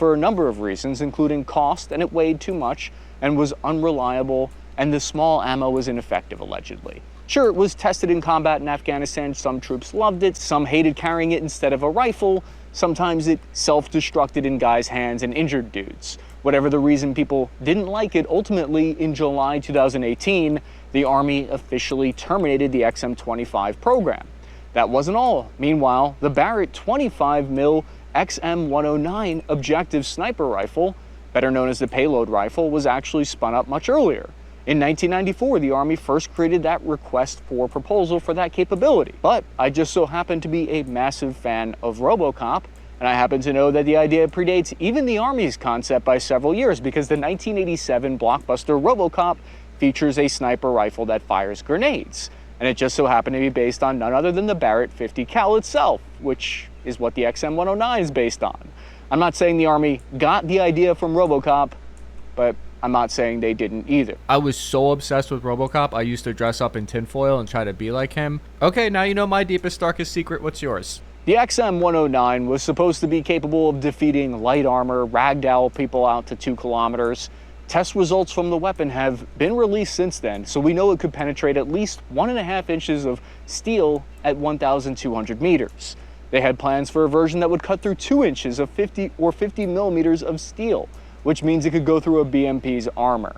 for a number of reasons, including cost, and it weighed too much and was unreliable, and the small ammo was ineffective, allegedly. Sure, it was tested in combat in Afghanistan. Some troops loved it, some hated carrying it instead of a rifle. Sometimes it self-destructed in guys' hands and injured dudes. Whatever the reason people didn't like it, ultimately in July 2018, the Army officially terminated the XM25 program. That wasn't all. Meanwhile, the Barrett 25mm XM109 objective sniper rifle, better known as the payload rifle, was actually spun up much earlier. In 1994, the Army first created that request for proposal for that capability. But I just so happen to be a massive fan of RoboCop, and I happen to know that the idea predates even the Army's concept by several years, because the 1987 blockbuster RoboCop features a sniper rifle that fires grenades. And it just so happened to be based on none other than the Barrett 50 cal itself, which is what the XM109 is based on. I'm not saying the Army got the idea from RoboCop, but I'm not saying they didn't either. I was so obsessed with RoboCop, I used to dress up in tinfoil and try to be like him. Okay, now you know my deepest, darkest secret. What's yours? The XM109 was supposed to be capable of defeating light armor, ragdoll people out to 2 kilometers. Test results from the weapon have been released since then, so we know it could penetrate at least 1.5 inches of steel at 1,200 meters. They had plans for a version that would cut through 2 inches of 50 millimeters of steel, which means it could go through a BMP's armor.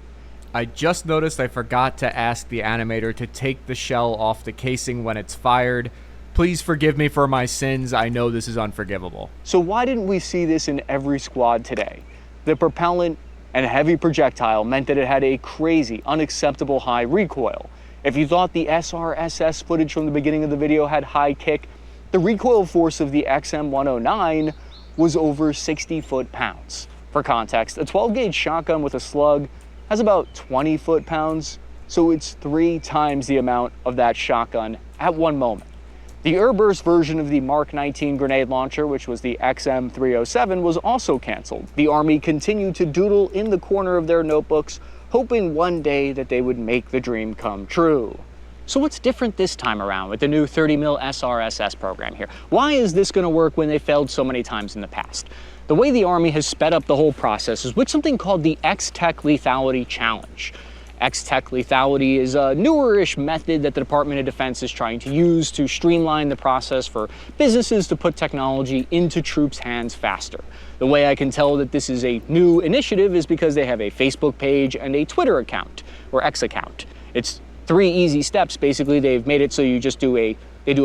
I just noticed I forgot to ask the animator to take the shell off the casing when it's fired. Please forgive me for my sins. I know this is unforgivable. So why didn't we see this in every squad today? The propellant and heavy projectile meant that it had a crazy, unacceptable high recoil. If you thought the SRSS footage from the beginning of the video had high kick, the recoil force of the XM109 was over 60 foot-pounds. For context, a 12-gauge shotgun with a slug has about 20 foot-pounds, so it's 3 times the amount of that shotgun at one moment. The Airburst version of the Mark 19 grenade launcher, which was the XM307, was also canceled. The Army continued to doodle in the corner of their notebooks, hoping one day that they would make the dream come true. So what's different this time around with the new 30mm SRSS program here? Why is this going to work when they failed so many times in the past? The way the Army has sped up the whole process is with something called the X-Tech Lethality Challenge. X-Tech Lethality is a newer-ish method that the Department of Defense is trying to use to streamline the process for businesses to put technology into troops' hands faster. The way I can tell that this is a new initiative is because they have a Facebook page and a Twitter account, or X account. It's 3 easy steps. Basically, they've made it so you just do a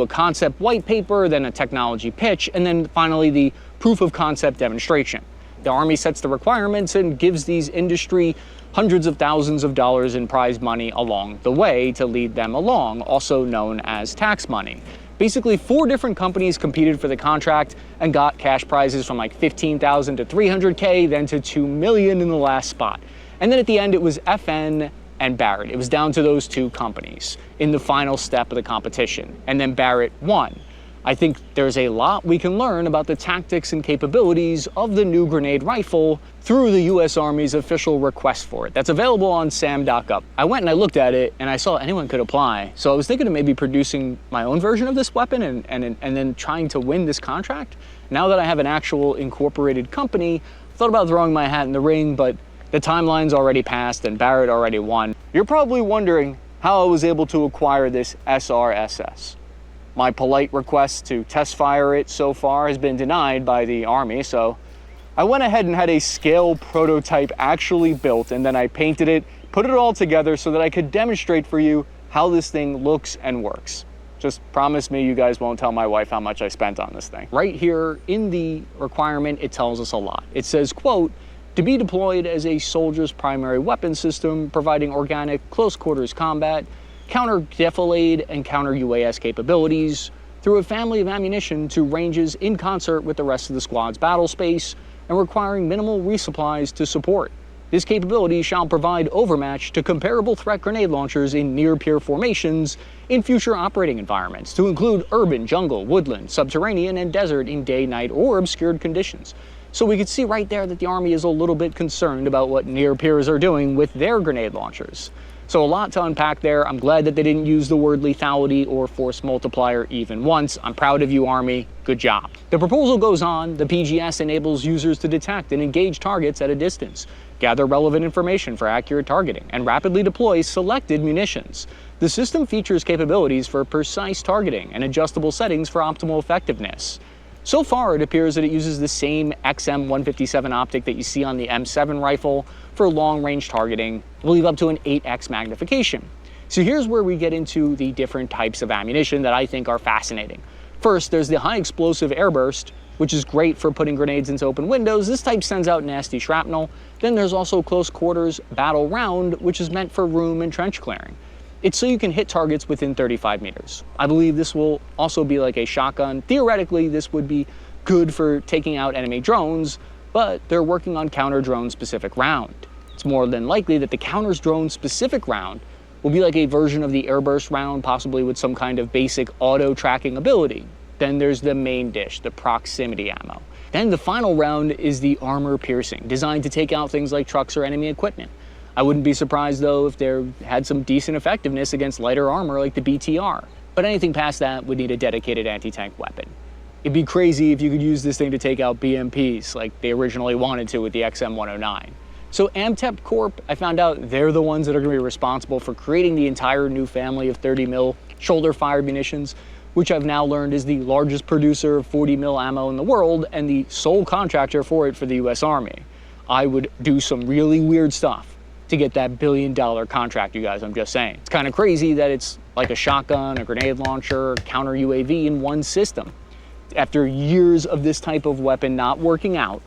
concept white paper, then a technology pitch, and then finally the proof of concept demonstration. The Army sets the requirements and gives these industry hundreds of thousands of dollars in prize money along the way to lead them along, also known as tax money. Basically, 4 different companies competed for the contract and got cash prizes from like $15,000 to $300K, then to $2 million in the last spot. And then at the end, it was FN and Barrett. It was down to those 2 companies in the final step of the competition, and then Barrett won. I think there's a lot we can learn about the tactics and capabilities of the new grenade rifle through the US Army's official request for it. That's available on sam.gov. I went and I looked at it and I saw anyone could apply. So I was thinking of maybe producing my own version of this weapon and then trying to win this contract. Now that I have an actual incorporated company, I thought about throwing my hat in the ring, but the timeline's already passed and Barrett already won. You're probably wondering how I was able to acquire this SRSS. My polite request to test fire it so far has been denied by the Army, so I went ahead and had a scale prototype actually built, and then I painted it, put it all together so that I could demonstrate for you how this thing looks and works. Just promise me you guys won't tell my wife how much I spent on this thing. Right here in the requirement, it tells us a lot. It says, quote, to be deployed as a soldier's primary weapon system, providing organic close quarters combat, counter-defilade and counter-UAS capabilities through a family of ammunition to ranges in concert with the rest of the squad's battle space and requiring minimal resupplies to support. This capability shall provide overmatch to comparable threat grenade launchers in near-peer formations in future operating environments, to include urban, jungle, woodland, subterranean, and desert in day, night, or obscured conditions. So we could see right there that the Army is a little bit concerned about what near-peers are doing with their grenade launchers. So a lot to unpack there. I'm glad that they didn't use the word lethality or force multiplier even once. I'm proud of you, Army. Good job. The proposal goes on. The PGS enables users to detect and engage targets at a distance, gather relevant information for accurate targeting, and rapidly deploy selected munitions. The system features capabilities for precise targeting and adjustable settings for optimal effectiveness. So far, it appears that it uses the same XM157 optic that you see on the M7 rifle for long-range targeting, I believe up to an 8x magnification. So here's where we get into the different types of ammunition that I think are fascinating. First, there's the high explosive airburst, which is great for putting grenades into open windows. This type sends out nasty shrapnel. Then there's also close quarters battle round, which is meant for room and trench clearing. It's so you can hit targets within 35 meters. I believe this will also be like a shotgun. Theoretically, this would be good for taking out enemy drones, but they're working on counter drone specific round. It's more than likely that the counters drone specific round will be like a version of the airburst round, possibly with some kind of basic auto tracking ability. Then there's the main dish, the proximity ammo. Then the final round is the armor piercing, designed to take out things like trucks or enemy equipment. I wouldn't be surprised though if they had some decent effectiveness against lighter armor like the BTR, but anything past that would need a dedicated anti-tank weapon. It'd be crazy if you could use this thing to take out BMPs like they originally wanted to with the XM109. So Amtep Corp, I found out they're the ones that are going to be responsible for creating the entire new family of 30 mil shoulder fired munitions, which I've now learned is the largest producer of 40 mil ammo in the world and the sole contractor for it for the US Army. I would do some really weird stuff to get that $1 billion contract, you guys, I'm just saying. It's kind of crazy that it's like a shotgun, a grenade launcher, counter UAV in one system. After years of this type of weapon not working out,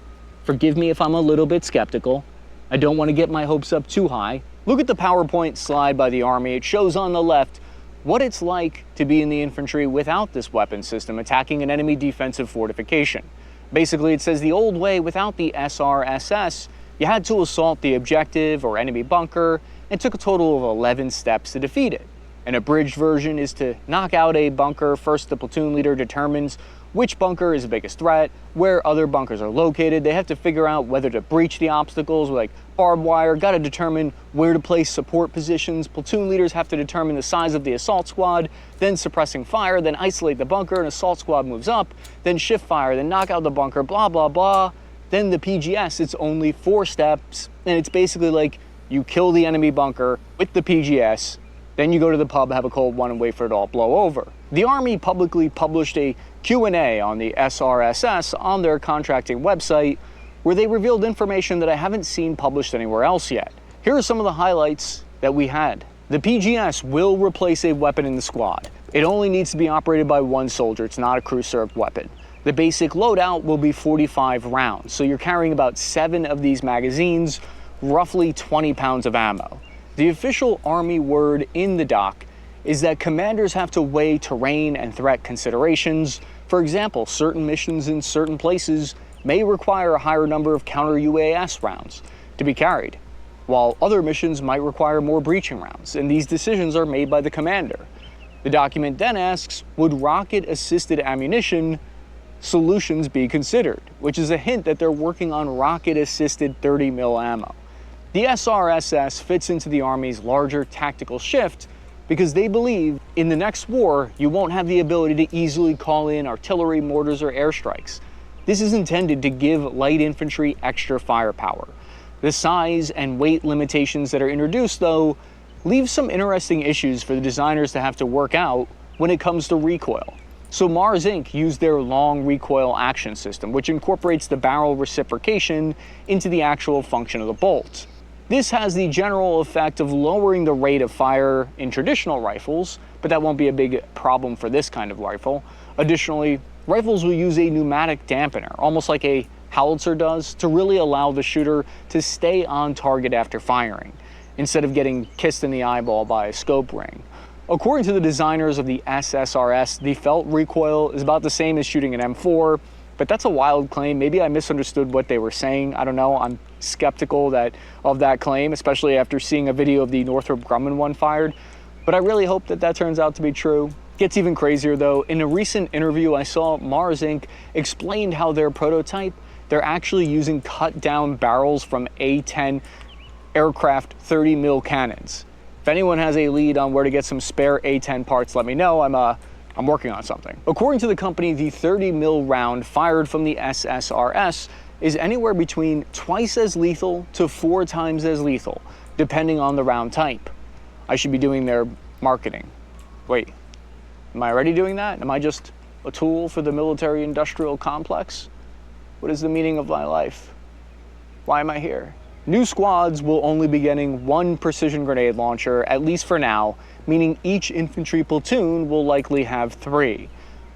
forgive me if I'm a little bit skeptical, I don't want to get my hopes up too high. Look at the PowerPoint slide by the Army. It shows on the left what it's like to be in the infantry without this weapon system attacking an enemy defensive fortification. Basically, it says the old way without the SRSS, you had to assault the objective or enemy bunker and took a total of 11 steps to defeat it. An abridged version is to knock out a bunker. First, the platoon leader determines which bunker is the biggest threat, where other bunkers are located. They have to figure out whether to breach the obstacles like barbed wire, got to determine where to place support positions. Platoon leaders have to determine the size of the assault squad, then suppressing fire, then isolate the bunker, an assault squad moves up, then shift fire, then knock out the bunker, blah, blah, blah. Then the PGS, it's only 4 steps, and it's basically like you kill the enemy bunker with the PGS, then you go to the pub, have a cold one, and wait for it all blow over. The Army publicly published a Q&A on the SRSS on their contracting website, where they revealed information that I haven't seen published anywhere else yet. Here are some of the highlights that we had. The PGS will replace a weapon in the squad. It only needs to be operated by 1 soldier. It's not a crew-served weapon. The basic loadout will be 45 rounds, so you're carrying about 7 of these magazines, roughly 20 pounds of ammo. The official Army word in the doc is that commanders have to weigh terrain and threat considerations. For example, certain missions in certain places may require a higher number of counter-UAS rounds to be carried, while other missions might require more breaching rounds, and these decisions are made by the commander. The document then asks, would rocket-assisted ammunition solutions be considered, which is a hint that they're working on rocket-assisted 30 mil ammo. The SRSS fits into the Army's larger tactical shift because they believe in the next war, you won't have the ability to easily call in artillery, mortars, or airstrikes. This is intended to give light infantry extra firepower. The size and weight limitations that are introduced, though, leave some interesting issues for the designers to have to work out when it comes to recoil. So Mars Inc. used their long recoil action system, which incorporates the barrel reciprocation into the actual function of the bolt. This has the general effect of lowering the rate of fire in traditional rifles, but that won't be a big problem for this kind of rifle. Additionally, rifles will use a pneumatic dampener, almost like a howitzer does, to really allow the shooter to stay on target after firing, instead of getting kissed in the eyeball by a scope ring. According to the designers of the SSRS, the felt recoil is about the same as shooting an M4, but that's a wild claim. Maybe I misunderstood what they were saying. I don't know. I'm skeptical of that claim, especially after seeing a video of the Northrop Grumman one fired. But I really hope that turns out to be true. Gets even crazier though. In a recent interview I saw, Mars Inc. explained how their prototype, they're actually using cut down barrels from A-10 aircraft 30 mil cannons. If anyone has a lead on where to get some spare A10 parts, let me know. I'm working on something. According to the company, the 30 mil round fired from the SSRS is anywhere between twice as lethal to 4 times as lethal, depending on the round type. I should be doing their marketing. Wait, am I already doing that? Am I just a tool for the military-industrial complex? What is the meaning of my life? Why am I here? New squads will only be getting 1 precision grenade launcher, at least for now, meaning each infantry platoon will likely have 3.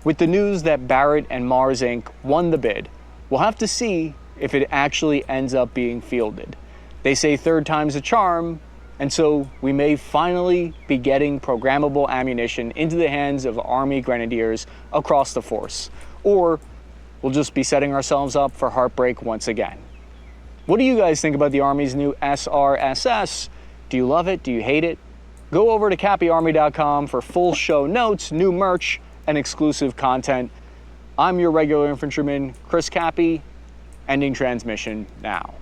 With the news that Barrett and Mars Inc. won the bid, we'll have to see if it actually ends up being fielded. They say 3rd time's a charm, and so we may finally be getting programmable ammunition into the hands of Army grenadiers across the force. Or we'll just be setting ourselves up for heartbreak once again. What do you guys think about the Army's new SRSS? Do you love it? Do you hate it? Go over to CappyArmy.com for full show notes, new merch, and exclusive content. I'm your regular infantryman, Chris Cappy, ending transmission now.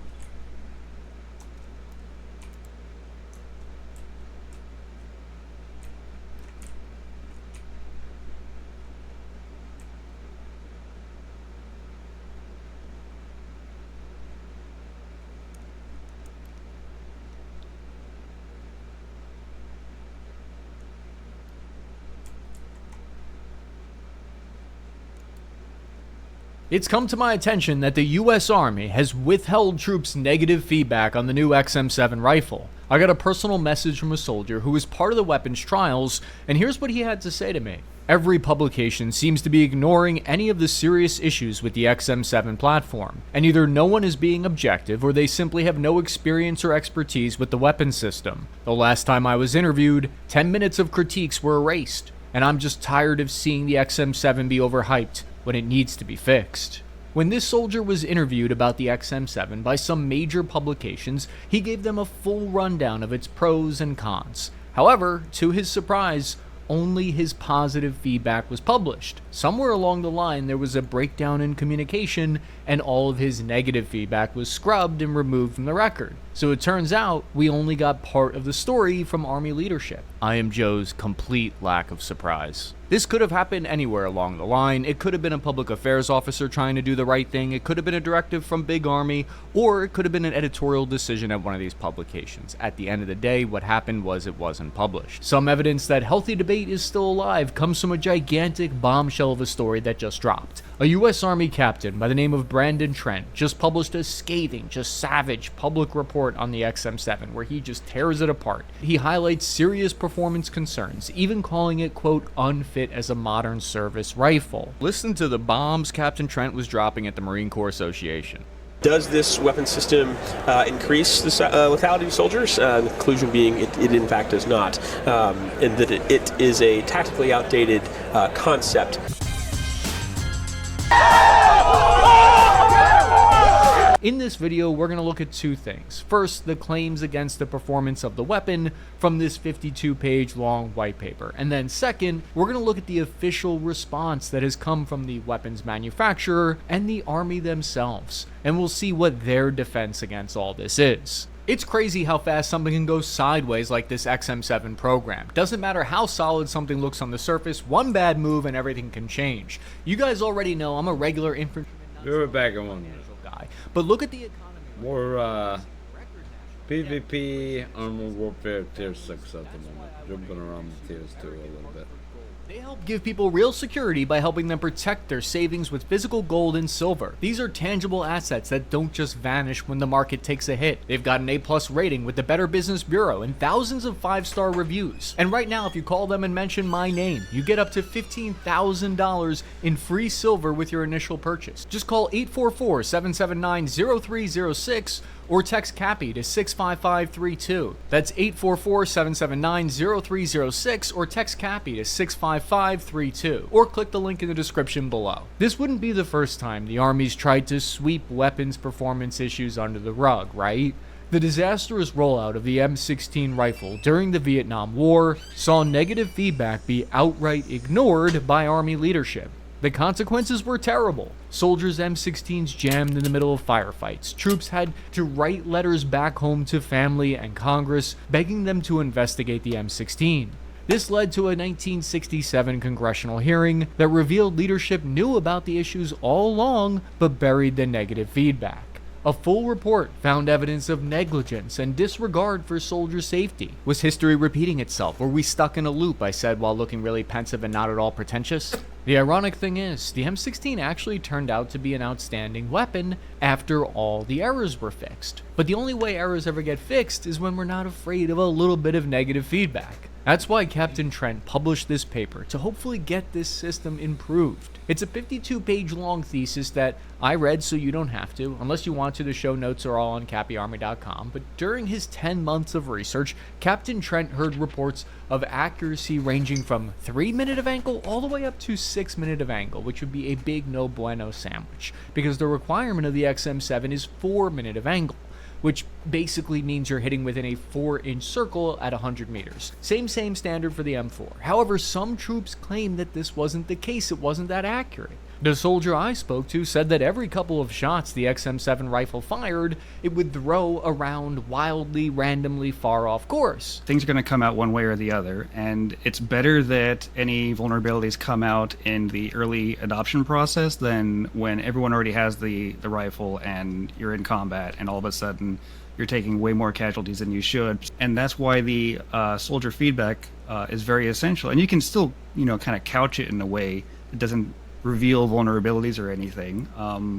It's come to my attention that the US Army has withheld troops' negative feedback on the new XM7 rifle. I got a personal message from a soldier who was part of the weapons trials, and here's what he had to say to me. Every publication seems to be ignoring any of the serious issues with the XM7 platform, and either no one is being objective or they simply have no experience or expertise with the weapons system. The last time I was interviewed, 10 minutes of critiques were erased, and I'm just tired of seeing the XM7 be overhyped when it needs to be fixed. When this soldier was interviewed about the XM7 by some major publications, he gave them a full rundown of its pros and cons. However, to his surprise, only his positive feedback was published. Somewhere along the line, there was a breakdown in communication, and all of his negative feedback was scrubbed and removed from the record. So it turns out, we only got part of the story from Army leadership. I am Joe's complete lack of surprise. This could have happened anywhere along the line. It could have been a public affairs officer trying to do the right thing, it could have been a directive from Big Army, or it could have been an editorial decision at one of these publications. At the end of the day, what happened was it wasn't published. Some evidence that healthy debate is still alive comes from a gigantic bombshell of a story that just dropped. A US Army captain by the name of Brandon Trent just published a scathing, just savage public report on the XM7 where he just tears it apart. He highlights serious performance concerns, even calling it, quote, unfit as a modern service rifle. Listen to the bombs Captain Trent was dropping at the Marine Corps Association. Does this weapon system increase the lethality of soldiers? The conclusion being it in fact does not, and that it is a tactically outdated concept. In this video, we're going to look at 2 things. First, the claims against the performance of the weapon from this 52-page long white paper. And then second, we're going to look at the official response that has come from the weapons manufacturer and the Army themselves. And we'll see what their defense against all this is. It's crazy how fast something can go sideways like this XM7 program. Doesn't matter how solid something looks on the surface, one bad move and everything can change. You guys already know I'm a regular infantryman. We're back in 1 year. Guy. But look at the economy. More PvP Armored Warfare Tier 6 at the moment. Jumping around the Tiers 2 a little bit. They help give people real security by helping them protect their savings with physical gold and silver. These are tangible assets that don't just vanish when the market takes a hit. They've got an A+ rating with the Better Business Bureau and thousands of 5-star reviews. And right now, if you call them and mention my name, you get up to $15,000 in free silver with your initial purchase. Just call 844-779-0306 or text Cappy to 65532. That's 844-779-0306 or text Cappy to 65532 or click the link in the description below. This wouldn't be the first time the Army's tried to sweep weapons performance issues under the rug, right? The disastrous rollout of the M16 rifle during the Vietnam War saw negative feedback be outright ignored by Army leadership. The consequences were terrible. Soldiers' M16s jammed in the middle of firefights. Troops had to write letters back home to family and Congress, begging them to investigate the M16. This led to a 1967 congressional hearing that revealed leadership knew about the issues all along, but buried the negative feedback. A full report found evidence of negligence and disregard for soldier safety. Was history repeating itself? Were we stuck in a loop, I said while looking really pensive and not at all pretentious? The ironic thing is, the M16 actually turned out to be an outstanding weapon after all the errors were fixed. But the only way errors ever get fixed is when we're not afraid of a little bit of negative feedback. That's why Captain Trent published this paper, to hopefully get this system improved. It's a 52-page long thesis that I read so you don't have to. Unless you want to, the show notes are all on CappyArmy.com. But during his 10 months of research, Captain Trent heard reports of accuracy ranging from 3-minute of angle all the way up to 6-minute of angle, which would be a big no bueno sandwich, because the requirement of the XM7 is 4-minute of angle, which basically means you're hitting within a 4-inch circle at 100 meters. Same standard for the M4. However, some troops claim that this wasn't the case, it wasn't that accurate. The soldier I spoke to said that every couple of shots the XM7 rifle fired, it would throw around wildly, randomly far off course. Things are going to come out one way or the other, and it's better that any vulnerabilities come out in the early adoption process than when everyone already has the rifle and you're in combat and all of a sudden you're taking way more casualties than you should. And that's why the soldier feedback is very essential. And you can still, kind of couch it in a way that doesn't reveal vulnerabilities or anything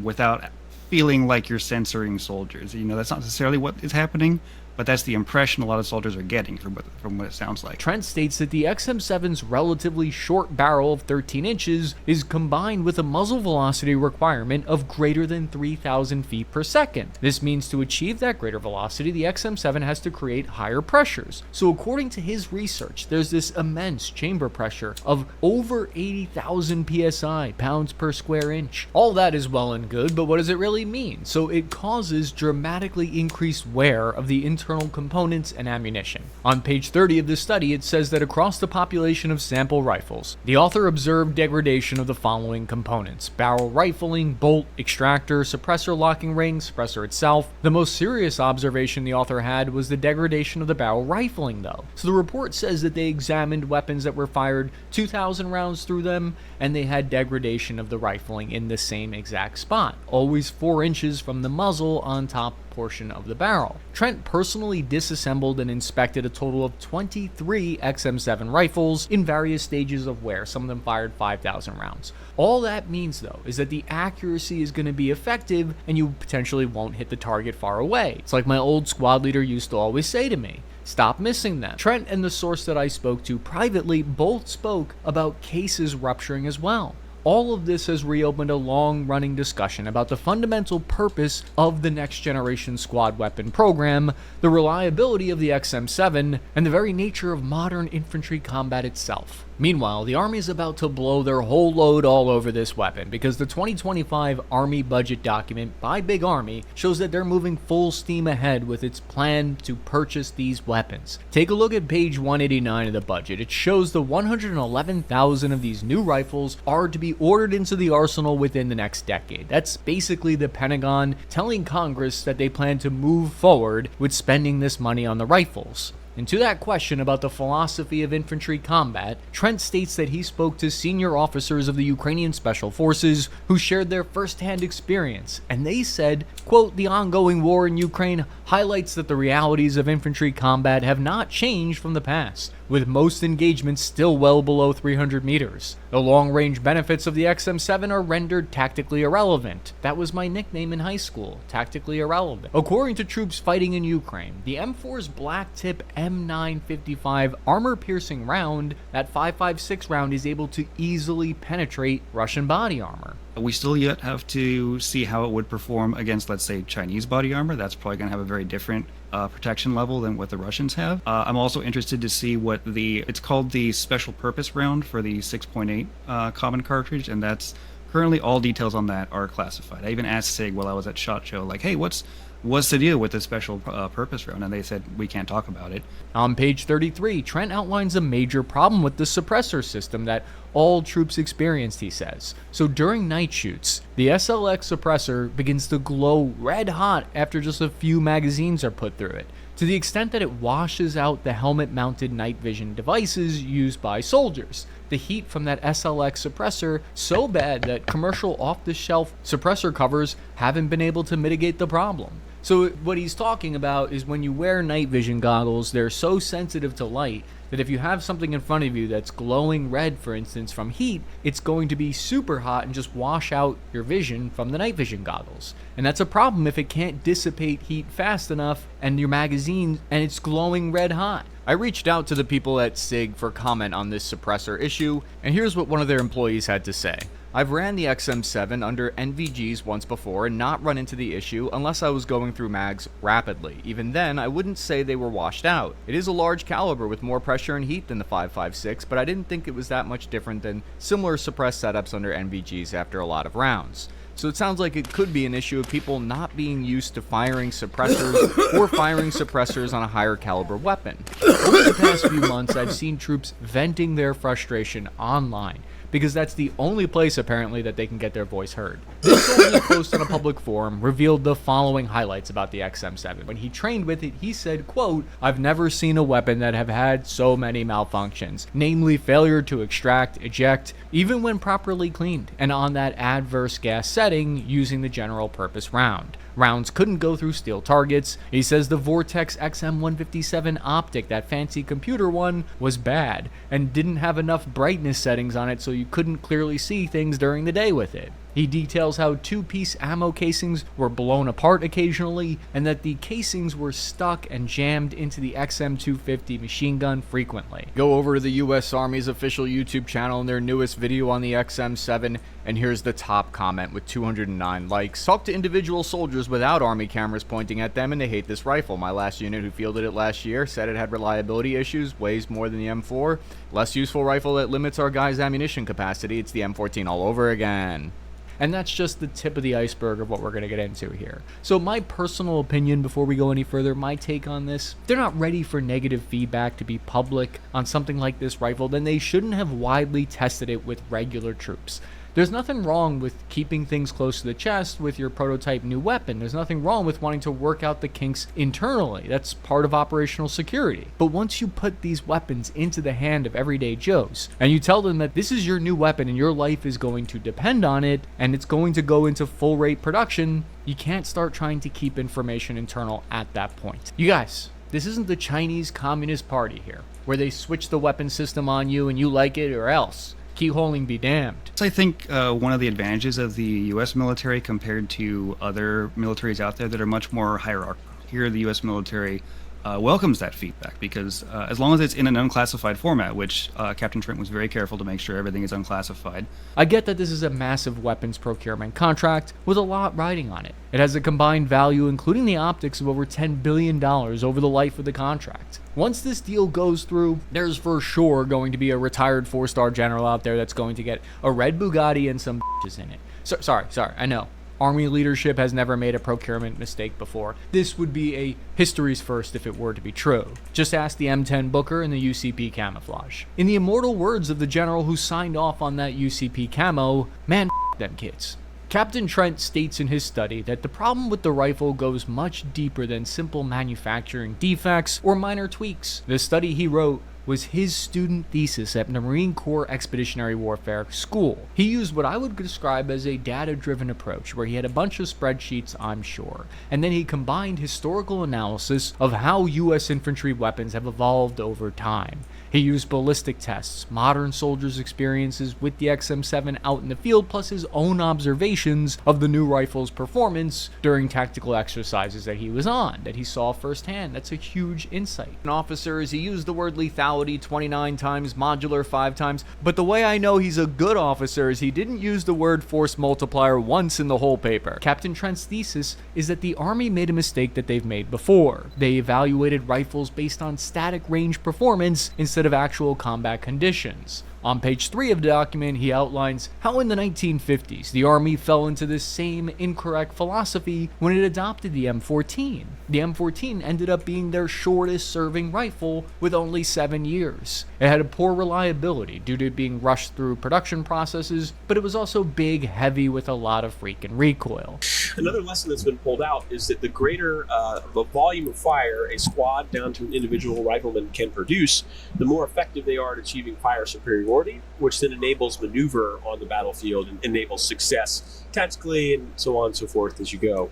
without feeling like you're censoring soldiers. That's not necessarily what is happening, but that's the impression a lot of soldiers are getting from what it sounds like. Trent states that the XM7's relatively short barrel of 13 inches is combined with a muzzle velocity requirement of greater than 3,000 feet per second. This means to achieve that greater velocity, the XM7 has to create higher pressures. So according to his research, there's this immense chamber pressure of over 80,000 psi, pounds per square inch. All that is well and good, but what does it really mean? So it causes dramatically increased wear of the internal components and ammunition. On page 30 of this study, it says that across the population of sample rifles, the author observed degradation of the following components: barrel rifling, bolt, extractor, suppressor locking ring, suppressor itself. The most serious observation the author had was the degradation of the barrel rifling, though. So the report says that they examined weapons that were fired 2,000 rounds through them, and they had degradation of the rifling in the same exact spot, always 4 inches from the muzzle on top portion of the barrel. Trent personally disassembled and inspected a total of 23 XM7 rifles in various stages of wear. Some of them fired 5,000 rounds. All that means, though, is that the accuracy is going to be effective and you potentially won't hit the target far away. It's like my old squad leader used to always say to me: stop missing them. Trent and the source that I spoke to privately both spoke about cases rupturing as well. All of this has reopened a long-running discussion about the fundamental purpose of the Next Generation Squad Weapon program, the reliability of the XM7, and the very nature of modern infantry combat itself. Meanwhile, the Army is about to blow their whole load all over this weapon because the 2025 Army budget document by Big Army shows that they're moving full steam ahead with its plan to purchase these weapons. Take a look at page 189 of the budget. It shows the 111,000 of these new rifles are to be ordered into the arsenal within the next decade. That's basically the Pentagon telling Congress that they plan to move forward with spending this money on the rifles. And to that question about the philosophy of infantry combat, Trent states that he spoke to senior officers of the Ukrainian Special Forces who shared their first-hand experience, and they said, quote, "The ongoing war in Ukraine highlights that the realities of infantry combat have not changed from the past, with most engagements still well below 300 meters. The long-range benefits of the XM7 are rendered tactically irrelevant." That was my nickname in high school, tactically irrelevant. According to troops fighting in Ukraine, the M4's black tip M955 armor-piercing round, that 5.56 round, is able to easily penetrate Russian body armor. We still yet have to see how it would perform against, let's say, Chinese body armor. That's probably going to have a very different protection level than what the Russians have. I'm also interested to see what it's called the special purpose round for the 6.8 common cartridge, and that's currently all details on that are classified. I even asked SIG while I was at SHOT Show, like, hey, what's the deal with the special purpose round? And they said, we can't talk about it. On page 33, Trent outlines a major problem with the suppressor system that all troops experienced, he says. So during night shoots, the SLX suppressor begins to glow red hot after just a few magazines are put through it, to the extent that it washes out the helmet-mounted night vision devices used by soldiers. The heat from that SLX suppressor so bad that commercial off-the-shelf suppressor covers haven't been able to mitigate the problem. So what he's talking about is when you wear night vision goggles, they're so sensitive to light that if you have something in front of you that's glowing red, for instance, from heat, it's going to be super hot and just wash out your vision from the night vision goggles. And that's a problem if it can't dissipate heat fast enough and your magazine and it's glowing red hot. I reached out to the people at SIG for comment on this suppressor issue, and here's what one of their employees had to say. I've ran the XM7 under NVGs once before and not run into the issue unless I was going through mags rapidly. Even then, I wouldn't say they were washed out. It is a large caliber with more pressure and heat than the 5.56, but I didn't think it was that much different than similar suppressed setups under NVGs after a lot of rounds. So it sounds like it could be an issue of people not being used to firing suppressors or firing suppressors on a higher caliber weapon. Over the past few months, I've seen troops venting their frustration online, because that's the only place apparently that they can get their voice heard. This soldier post on a public forum revealed the following highlights about the XM7. When he trained with it, he said, quote, "I've never seen a weapon that have had so many malfunctions, namely failure to extract, eject, even when properly cleaned, and on that adverse gas setting using the general purpose round. Rounds couldn't go through steel targets." He says the Vortex XM157 optic, that fancy computer one, was bad and didn't have enough brightness settings on it so you couldn't clearly see things during the day with it. He details how two-piece ammo casings were blown apart occasionally, and that the casings were stuck and jammed into the XM250 machine gun frequently. Go over to the US Army's official YouTube channel in their newest video on the XM7, and here's the top comment with 209 likes. "Talk to individual soldiers without Army cameras pointing at them and they hate this rifle. My last unit who fielded it last year said it had reliability issues, weighs more than the M4. Less useful rifle that limits our guys' ammunition capacity. It's the M14 all over again." And that's just the tip of the iceberg of what we're going to get into here. So my personal opinion, before we go any further, my take on this, if they're not ready for negative feedback to be public on something like this rifle, then they shouldn't have widely tested it with regular troops. There's nothing wrong with keeping things close to the chest with your prototype new weapon. There's nothing wrong with wanting to work out the kinks internally. That's part of operational security. But once you put these weapons into the hand of everyday Joes, and you tell them that this is your new weapon and your life is going to depend on it, and it's going to go into full rate production, you can't start trying to keep information internal at that point. You guys, this isn't the Chinese Communist Party here, where they switch the weapon system on you and you like it or else. Keyholing be damned. I think one of the advantages of the U.S. military compared to other militaries out there that are much more hierarchical. Here, the U.S. military welcomes that feedback because as long as it's in an unclassified format, which Captain Trent was very careful to make sure everything is unclassified. I get that this is a massive weapons procurement contract with a lot riding on it. It has a combined value, including the optics, of over $10 billion over the life of the contract. Once this deal goes through, there's for sure going to be a retired 4-star general out there that's going to get a red Bugatti and some bitches in it. Sorry, I know. Army leadership has never made a procurement mistake before. This would be a history's first if it were to be true. Just ask the M10 Booker and the UCP camouflage. In the immortal words of the general who signed off on that UCP camo, man, them kids. Captain Trent states in his study that the problem with the rifle goes much deeper than simple manufacturing defects or minor tweaks. The study he wrote was his student thesis at the Marine Corps Expeditionary Warfare School. He used what I would describe as a data-driven approach, where he had a bunch of spreadsheets, I'm sure, and then he combined historical analysis of how U.S. infantry weapons have evolved over time. He used ballistic tests, modern soldiers' experiences with the XM7 out in the field, plus his own observations of the new rifle's performance during tactical exercises that he was on, that he saw firsthand. That's a huge insight. And officers, he used the word lethality 29 times, modular 5 times, but the way I know he's a good officer is he didn't use the word force multiplier once in the whole paper. Captain Trent's thesis is that the Army made a mistake that they've made before. They evaluated rifles based on static range performance instead of actual combat conditions. On page 3 of the document, he outlines how in the 1950s the Army fell into this same incorrect philosophy when it adopted the M14. The M14 ended up being their shortest serving rifle with only 7 years. It had a poor reliability due to it being rushed through production processes, but it was also big, heavy with a lot of freaking recoil. Another lesson that's been pulled out is that the greater the volume of fire a squad down to an individual rifleman can produce, the more effective they are at achieving fire superiority, which then enables maneuver on the battlefield and enables success tactically and so on and so forth as you go.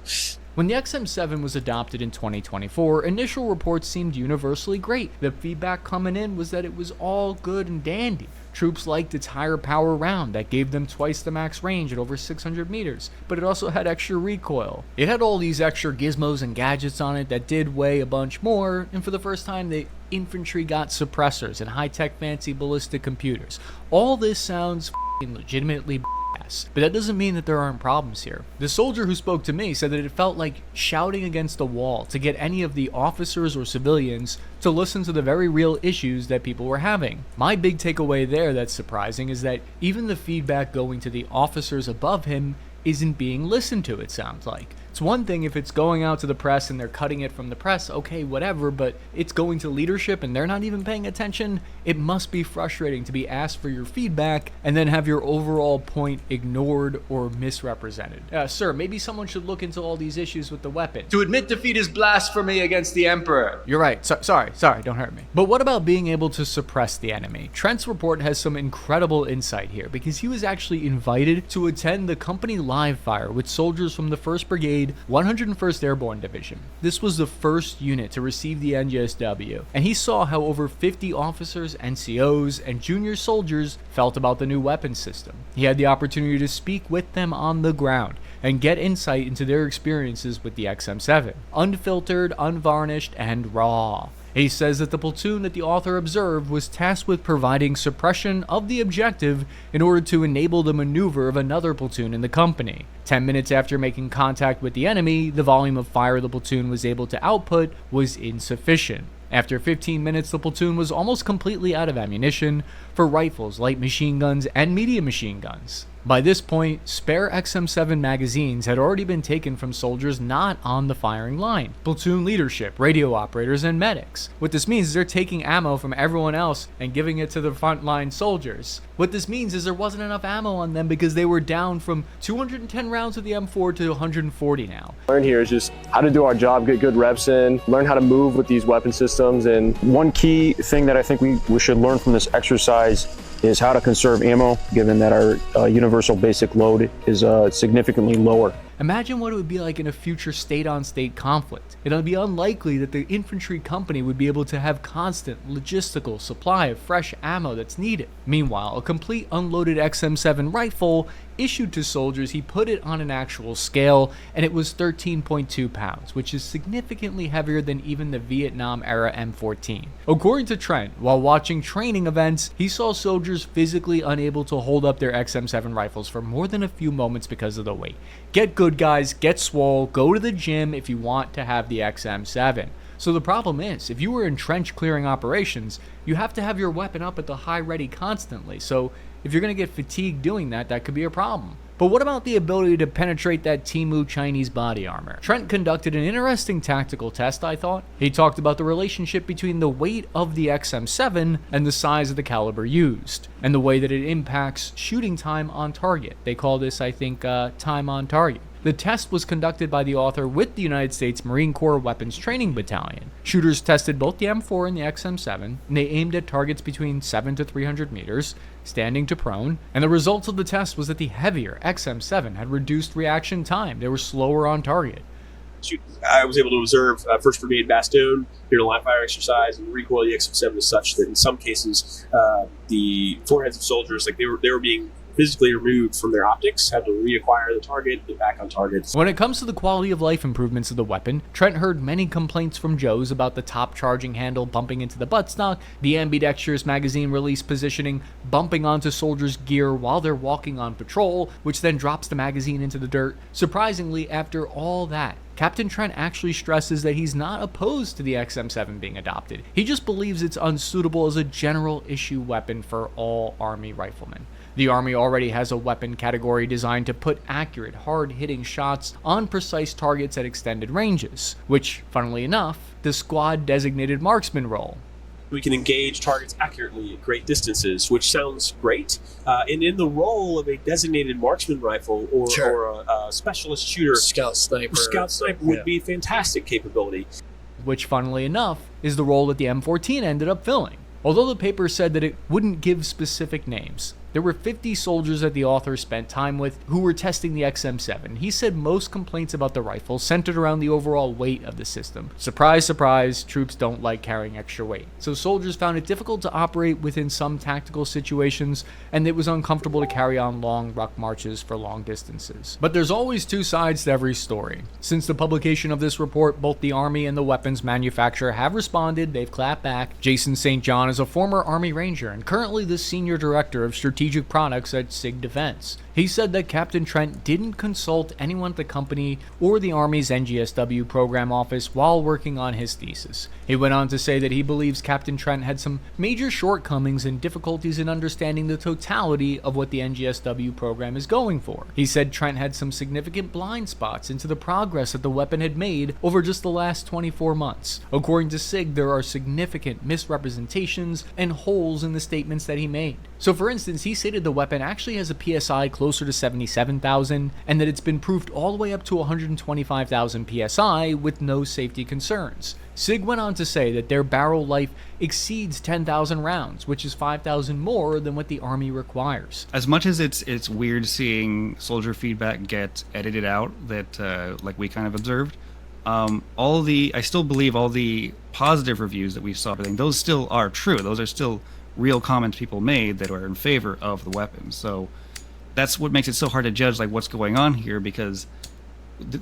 When the XM7 was adopted in 2024, initial reports seemed universally great. The feedback coming in was that it was all good and dandy. Troops liked its higher power round that gave them twice the max range at over 600 meters, but it also had extra recoil. It had all these extra gizmos and gadgets on it that did weigh a bunch more, and for the first time the infantry got suppressors and high-tech fancy ballistic computers. All this sounds f***ing legitimately b***ass, but that doesn't mean that there aren't problems here. The soldier who spoke to me said that it felt like shouting against a wall to get any of the officers or civilians to listen to the very real issues that people were having. My big takeaway there that's surprising is that even the feedback going to the officers above him isn't being listened to, it sounds like. It's one thing if it's going out to the press and they're cutting it from the press, okay, whatever, but it's going to leadership and they're not even paying attention. It must be frustrating to be asked for your feedback and then have your overall point ignored or misrepresented. Sir, maybe someone should look into all these issues with the weapon. To admit defeat is blasphemy against the Emperor. You're right. Sorry, don't hurt me. But what about being able to suppress the enemy? Trent's report has some incredible insight here because he was actually invited to attend the company live fire with soldiers from the 1st Brigade, 101st Airborne Division. This was the first unit to receive the NGSW, and he saw how over 50 officers, NCOs, and junior soldiers felt about the new weapon system. He had the opportunity to speak with them on the ground and get insight into their experiences with the XM7. Unfiltered, unvarnished, and raw. He says that the platoon that the author observed was tasked with providing suppression of the objective in order to enable the maneuver of another platoon in the company. 10 minutes after making contact with the enemy, the volume of fire the platoon was able to output was insufficient. After 15 minutes, the platoon was almost completely out of ammunition for rifles, light machine guns, and medium machine guns. By this point, spare XM7 magazines had already been taken from soldiers not on the firing line, platoon leadership, radio operators, and medics. What this means is they're taking ammo from everyone else and giving it to the frontline soldiers. What this means is there wasn't enough ammo on them because they were down from 210 rounds of the M4 to 140 now. Learn here is just how to do our job, get good reps in, learn how to move with these weapon systems. And one key thing that I think we should learn from this exercise is how to conserve ammo, given that our universal basic load is significantly lower. Imagine what it would be like in a future state-on-state conflict. It would be unlikely that the infantry company would be able to have constant logistical supply of fresh ammo that's needed. Meanwhile, a complete unloaded XM7 rifle issued to soldiers, he put it on an actual scale, and it was 13.2 pounds, which is significantly heavier than even the Vietnam-era M14. According to Trent, while watching training events, he saw soldiers physically unable to hold up their XM7 rifles for more than a few moments because of the weight. Get good, guys, get swole, go to the gym if you want to have the XM7. So the problem is, if you were in trench clearing operations, you have to have your weapon up at the high ready constantly, so if you're going to get fatigued doing that, that could be a problem. But what about the ability to penetrate that Temu Chinese body armor? Trent conducted an interesting tactical test, I thought. He talked about the relationship between the weight of the XM7 and the size of the caliber used, and the way that it impacts shooting time on target. They call this, I think, time on target. The test was conducted by the author with the United States Marine Corps Weapons Training Battalion. Shooters tested both the M4 and the XM7, and they aimed at targets between 7 to 300 meters, standing to prone, and the results of the test was that the heavier XM7 had reduced reaction time. They were slower on target. I was able to observe 1st Brigade Bastogne during a live fire exercise, and the recoil of the XM7 is such that in some cases the foreheads of soldiers, like they were being physically removed from their optics, had to reacquire the target, get back on target. When it comes to the quality of life improvements of the weapon, Trent heard many complaints from Joes about the top charging handle bumping into the buttstock, the ambidextrous magazine release positioning bumping onto soldiers' gear while they're walking on patrol, which then drops the magazine into the dirt. Surprisingly, after all that, Captain Trent actually stresses that he's not opposed to the XM7 being adopted. He just believes it's unsuitable as a general issue weapon for all Army riflemen. The Army already has a weapon category designed to put accurate, hard-hitting shots on precise targets at extended ranges, which, funnily enough, the squad-designated marksman role. We can engage targets accurately at great distances, which sounds great. And in the role of a designated marksman rifle or a specialist shooter, Scout Sniper would be a fantastic capability. Which, funnily enough, is the role that the M14 ended up filling. Although the paper said that it wouldn't give specific names, there were 50 soldiers that the author spent time with who were testing the XM7. He said most complaints about the rifle centered around the overall weight of the system. Surprise, surprise, troops don't like carrying extra weight. So soldiers found it difficult to operate within some tactical situations, and it was uncomfortable to carry on long ruck marches for long distances. But there's always two sides to every story. Since the publication of this report, both the Army and the weapons manufacturer have responded. They've clapped back. Jason St. John is a former Army Ranger and currently the Senior Director of Strategic Products at SIG Defense. He said that Captain Trent didn't consult anyone at the company or the Army's NGSW program office while working on his thesis. He went on to say that he believes Captain Trent had some major shortcomings and difficulties in understanding the totality of what the NGSW program is going for. He said Trent had some significant blind spots into the progress that the weapon had made over just the last 24 months. According to SIG, there are significant misrepresentations and holes in the statements that he made. So for instance, he stated the weapon actually has a PSI closer to 77,000 and that it's been proved all the way up to 125,000 PSI with no safety concerns. SIG went on to say that their barrel life exceeds 10,000 rounds, which is 5,000 more than what the Army requires. As much as it's weird seeing soldier feedback get edited out, that like we kind of observed, I still believe all the positive reviews that we saw, those still are true. Those are still real comments people made that are in favor of the weapon. So that's what makes it so hard to judge like what's going on here, because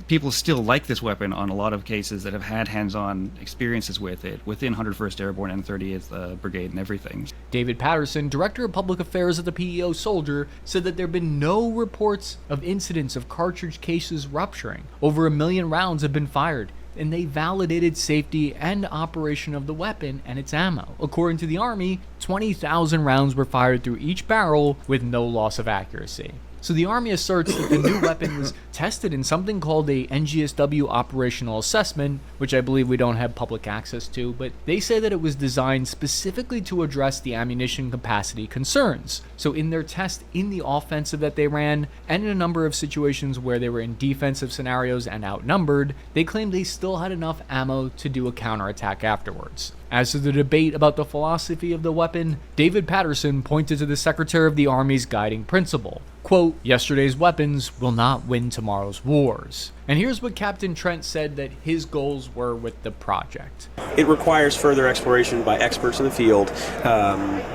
people still like this weapon on a lot of cases that have had hands-on experiences with it within 101st Airborne and 30th Brigade and everything. David Patterson, Director of Public Affairs at the PEO Soldier, said that there have been no reports of incidents of cartridge cases rupturing. Over 1 million rounds have been fired, and they validated safety and operation of the weapon and its ammo. According to the Army, 20,000 rounds were fired through each barrel with no loss of accuracy. So the Army asserts that the new weapon was tested in something called a NGSW operational assessment, which I believe we don't have public access to, but they say that it was designed specifically to address the ammunition capacity concerns. So in their test in the offensive that they ran, and in a number of situations where they were in defensive scenarios and outnumbered, they claimed they still had enough ammo to do a counterattack afterwards. As to the debate about the philosophy of the weapon, David Patterson pointed to the Secretary of the Army's guiding principle. Quote, "Yesterday's weapons will not win tomorrow's wars." And here's what Captain Trent said that his goals were with the project. It requires further exploration by experts in the field,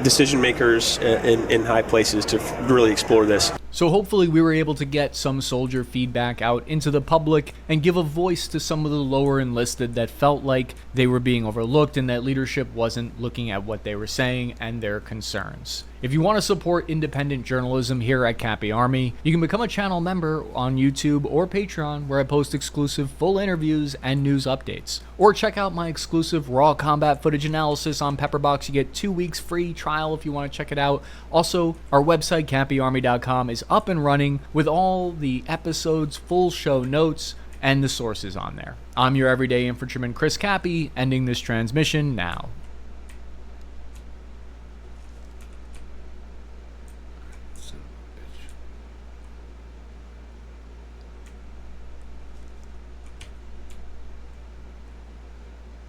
decision makers in high places to really explore this. So hopefully we were able to get some soldier feedback out into the public and give a voice to some of the lower enlisted that felt like they were being overlooked and that leadership wasn't looking at what they were saying and their concerns. If you want to support independent journalism here at Cappy Army, you can become a channel member on YouTube or Patreon, where I post exclusive full interviews and news updates. Or check out my exclusive raw combat footage analysis on Pepperbox. You get 2 weeks free trial if you want to check it out. Also, our website, cappyarmy.com, is up and running with all the episodes, full show notes, and the sources on there. I'm your everyday infantryman, Chris Cappy, ending this transmission now.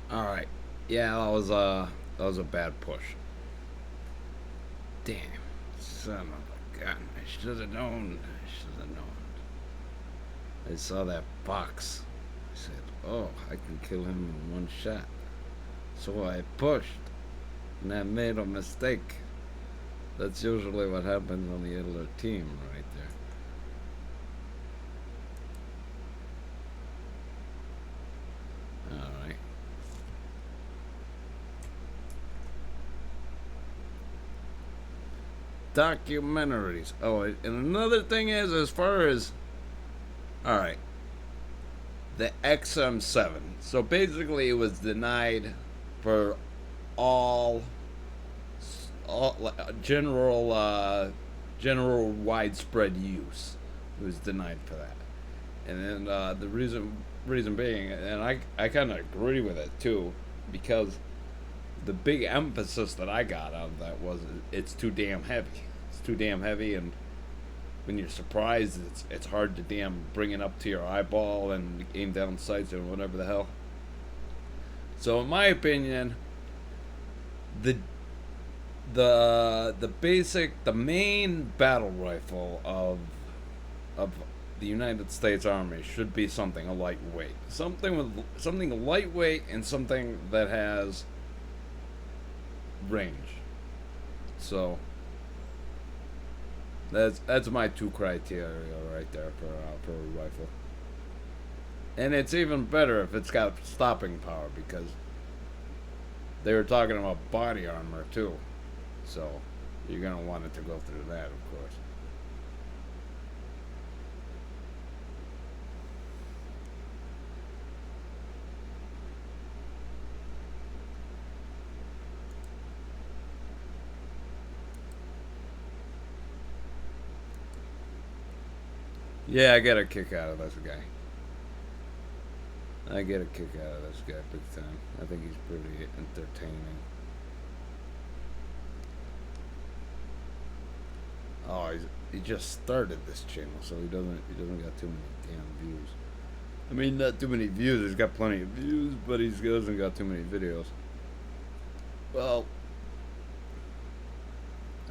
Alright. Yeah, that was a bad push. Damn. Son of a gun. I should have known. I saw that box. I said, oh, I can kill him in one shot. So I pushed. And I made a mistake. That's usually what happens on the other team right there. Alright. Documentaries. Oh, and another thing is, as far as... Alright. the XM7. So basically, it was denied for all general widespread use. It was denied for that, and then the reason being, and I kind of agree with it too, because the big emphasis that I got out of that was it's too damn heavy. It's too damn heavy, and when you're surprised, it's hard to damn bring it up to your eyeball and aim down sights or whatever the hell. So in my opinion, the main battle rifle of the United States Army should be something lightweight, something lightweight and something that has range. So that's my two criteria right there for a rifle. And it's even better if it's got stopping power, because they were talking about body armor too. So you're gonna want it to go through that, of course. Yeah, I get a kick out of this guy. I get a kick out of this guy big time. I think he's pretty entertaining. Oh, he just started this channel, so he doesn't got too many damn views. I mean, not too many views. He's got plenty of views, but he doesn't got too many videos. Well,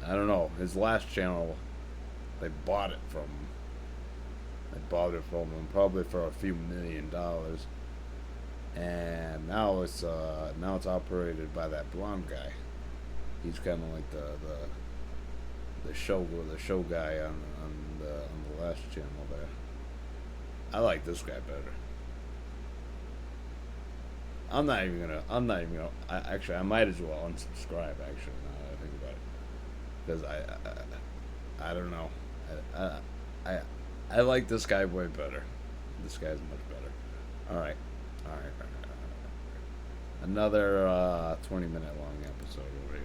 I don't know. His last channel, they bought it from him probably for a few $1 million, and now it's operated by that blonde guy. He's kind of like the show guy on the last channel there. I like this guy better. I'm not even gonna. Actually, I might as well unsubscribe. Actually, now that I think about it, because I don't know. I like this guy way better. This guy's much better. All right. Another 20-minute long episode over here.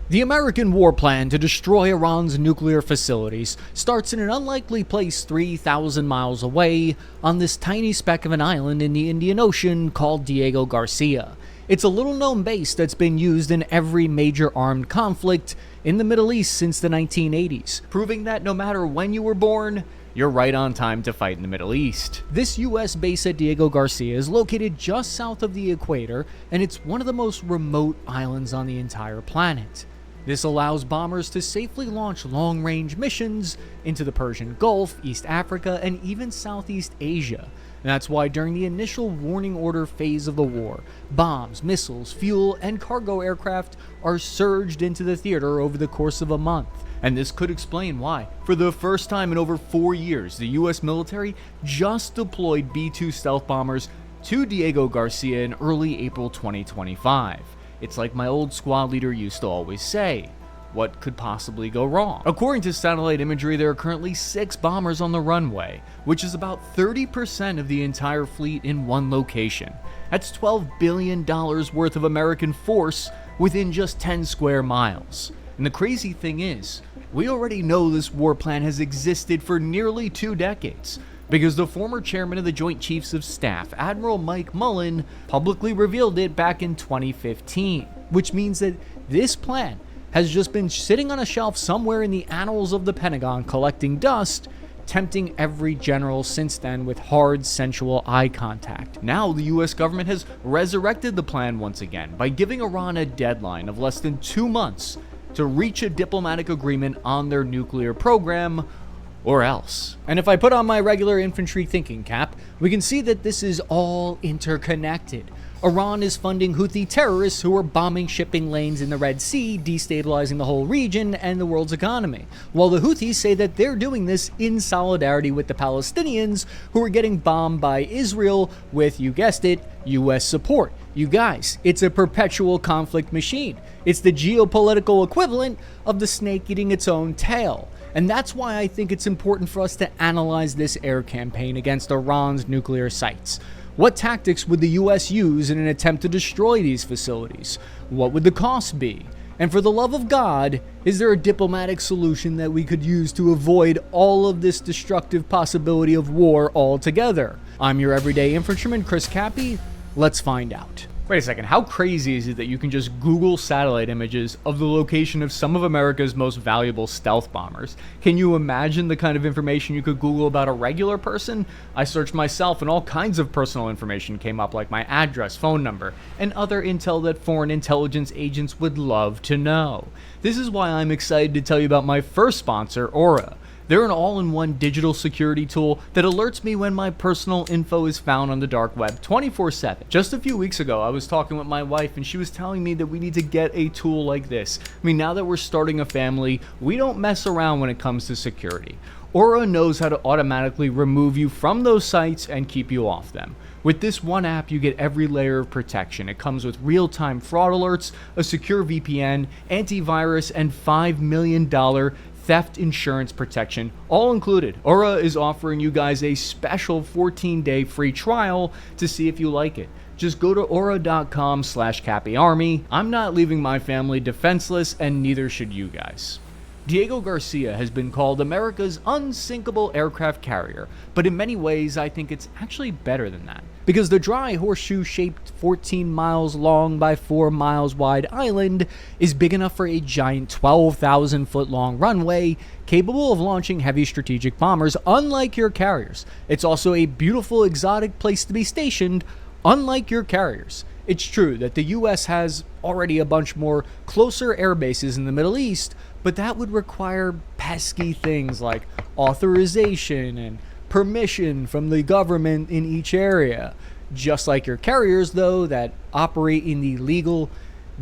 The American war plan to destroy Iran's nuclear facilities starts in an unlikely place 3,000 miles away on this tiny speck of an island in the Indian Ocean called Diego Garcia. It's a little-known base that's been used in every major armed conflict in the Middle East since the 1980s, proving that no matter when you were born, you're right on time to fight in the Middle East. This US base at Diego Garcia is located just south of the equator, and it's one of the most remote islands on the entire planet. This allows bombers to safely launch long-range missions into the Persian Gulf, East Africa, and even Southeast Asia. And that's why during the initial warning order phase of the war, bombs, missiles, fuel, and cargo aircraft are surged into the theater over the course of a month. And this could explain why, for the first time in over 4 years, the US military just deployed B-2 stealth bombers to Diego Garcia in early April 2025. It's like my old squad leader used to always say, what could possibly go wrong? According to satellite imagery, there are currently 6 bombers on the runway, which is about 30% of the entire fleet in one location. That's $12 billion worth of American force within just 10 square miles. And the crazy thing is, we already know this war plan has existed for nearly 2 decades, because the former chairman of the Joint Chiefs of Staff, Admiral Mike Mullen, publicly revealed it back in 2015, which means that this plan has just been sitting on a shelf somewhere in the annals of the Pentagon collecting dust, tempting every general since then with hard, sensual eye contact. Now the US government has resurrected the plan once again by giving Iran a deadline of less than 2 months to reach a diplomatic agreement on their nuclear program, or else. And if I put on my regular infantry thinking cap, we can see that this is all interconnected. Iran is funding Houthi terrorists who are bombing shipping lanes in the Red Sea, destabilizing the whole region and the world's economy, while the Houthis say that they're doing this in solidarity with the Palestinians who are getting bombed by Israel with, you guessed it, US support. You guys, it's a perpetual conflict machine. It's the geopolitical equivalent of the snake eating its own tail. And that's why I think it's important for us to analyze this air campaign against Iran's nuclear sites. What tactics would the US use in an attempt to destroy these facilities? What would the cost be? And for the love of God, is there a diplomatic solution that we could use to avoid all of this destructive possibility of war altogether? I'm your everyday infantryman, Chris Cappy. Let's find out. Wait a second, how crazy is it that you can just Google satellite images of the location of some of America's most valuable stealth bombers? Can you imagine the kind of information you could Google about a regular person? I searched myself and all kinds of personal information came up, like my address, phone number, and other intel that foreign intelligence agents would love to know. This is why I'm excited to tell you about my first sponsor, Aura. They're an all-in-one digital security tool that alerts me when my personal info is found on the dark web 24/7. Just a few weeks ago, I was talking with my wife and she was telling me that we need to get a tool like this. I mean, now that we're starting a family, we don't mess around when it comes to security. Aura knows how to automatically remove you from those sites and keep you off them. With this one app, you get every layer of protection. It comes with real-time fraud alerts, a secure VPN, antivirus, and $5 million theft insurance protection, all included. Aura is offering you guys a special 14-day free trial to see if you like it. Just go to aura.com/CappyArmy. I'm not leaving my family defenseless, and neither should you guys. Diego Garcia has been called America's unsinkable aircraft carrier, but in many ways I think it's actually better than that. Because the dry horseshoe-shaped 14 miles long by 4 miles wide island is big enough for a giant 12,000-foot long runway capable of launching heavy strategic bombers, unlike your carriers. It's also a beautiful exotic place to be stationed, unlike your carriers. It's true that the US has already a bunch more closer air bases in the Middle East, but that would require pesky things like authorization and permission from the government in each area. Just like your carriers, though, that operate in the legal,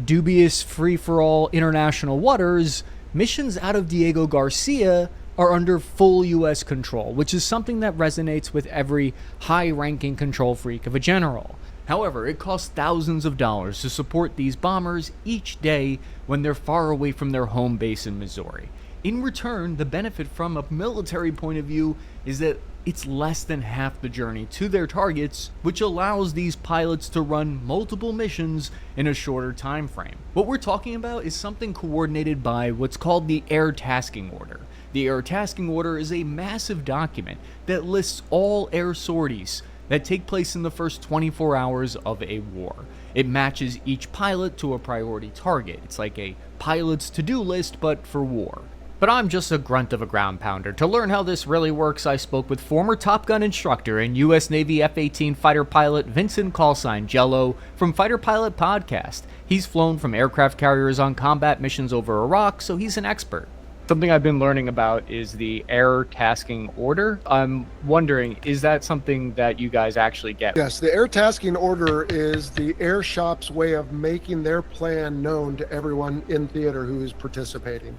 dubious, free-for-all international waters, missions out of Diego Garcia are under full US control, which is something that resonates with every high-ranking control freak of a general. However, it costs thousands of dollars to support these bombers each day when they're far away from their home base in Missouri. In return, the benefit from a military point of view is that it's less than half the journey to their targets, which allows these pilots to run multiple missions in a shorter time frame. What we're talking about is something coordinated by what's called the Air Tasking Order. The Air Tasking Order is a massive document that lists all air sorties that take place in the first 24 hours of a war. It matches each pilot to a priority target. It's like a pilot's to-do list, but for war. But I'm just a grunt of a ground pounder. To learn how this really works, I spoke with former Top Gun instructor and US Navy F-18 fighter pilot Vincent Callsign Jello from Fighter Pilot Podcast. He's flown from aircraft carriers on combat missions over Iraq, so he's an expert. Something I've been learning about is the Air Tasking Order. I'm wondering, is that something that you guys actually get? Yes, the Air Tasking Order is the air shop's way of making their plan known to everyone in theater who is participating.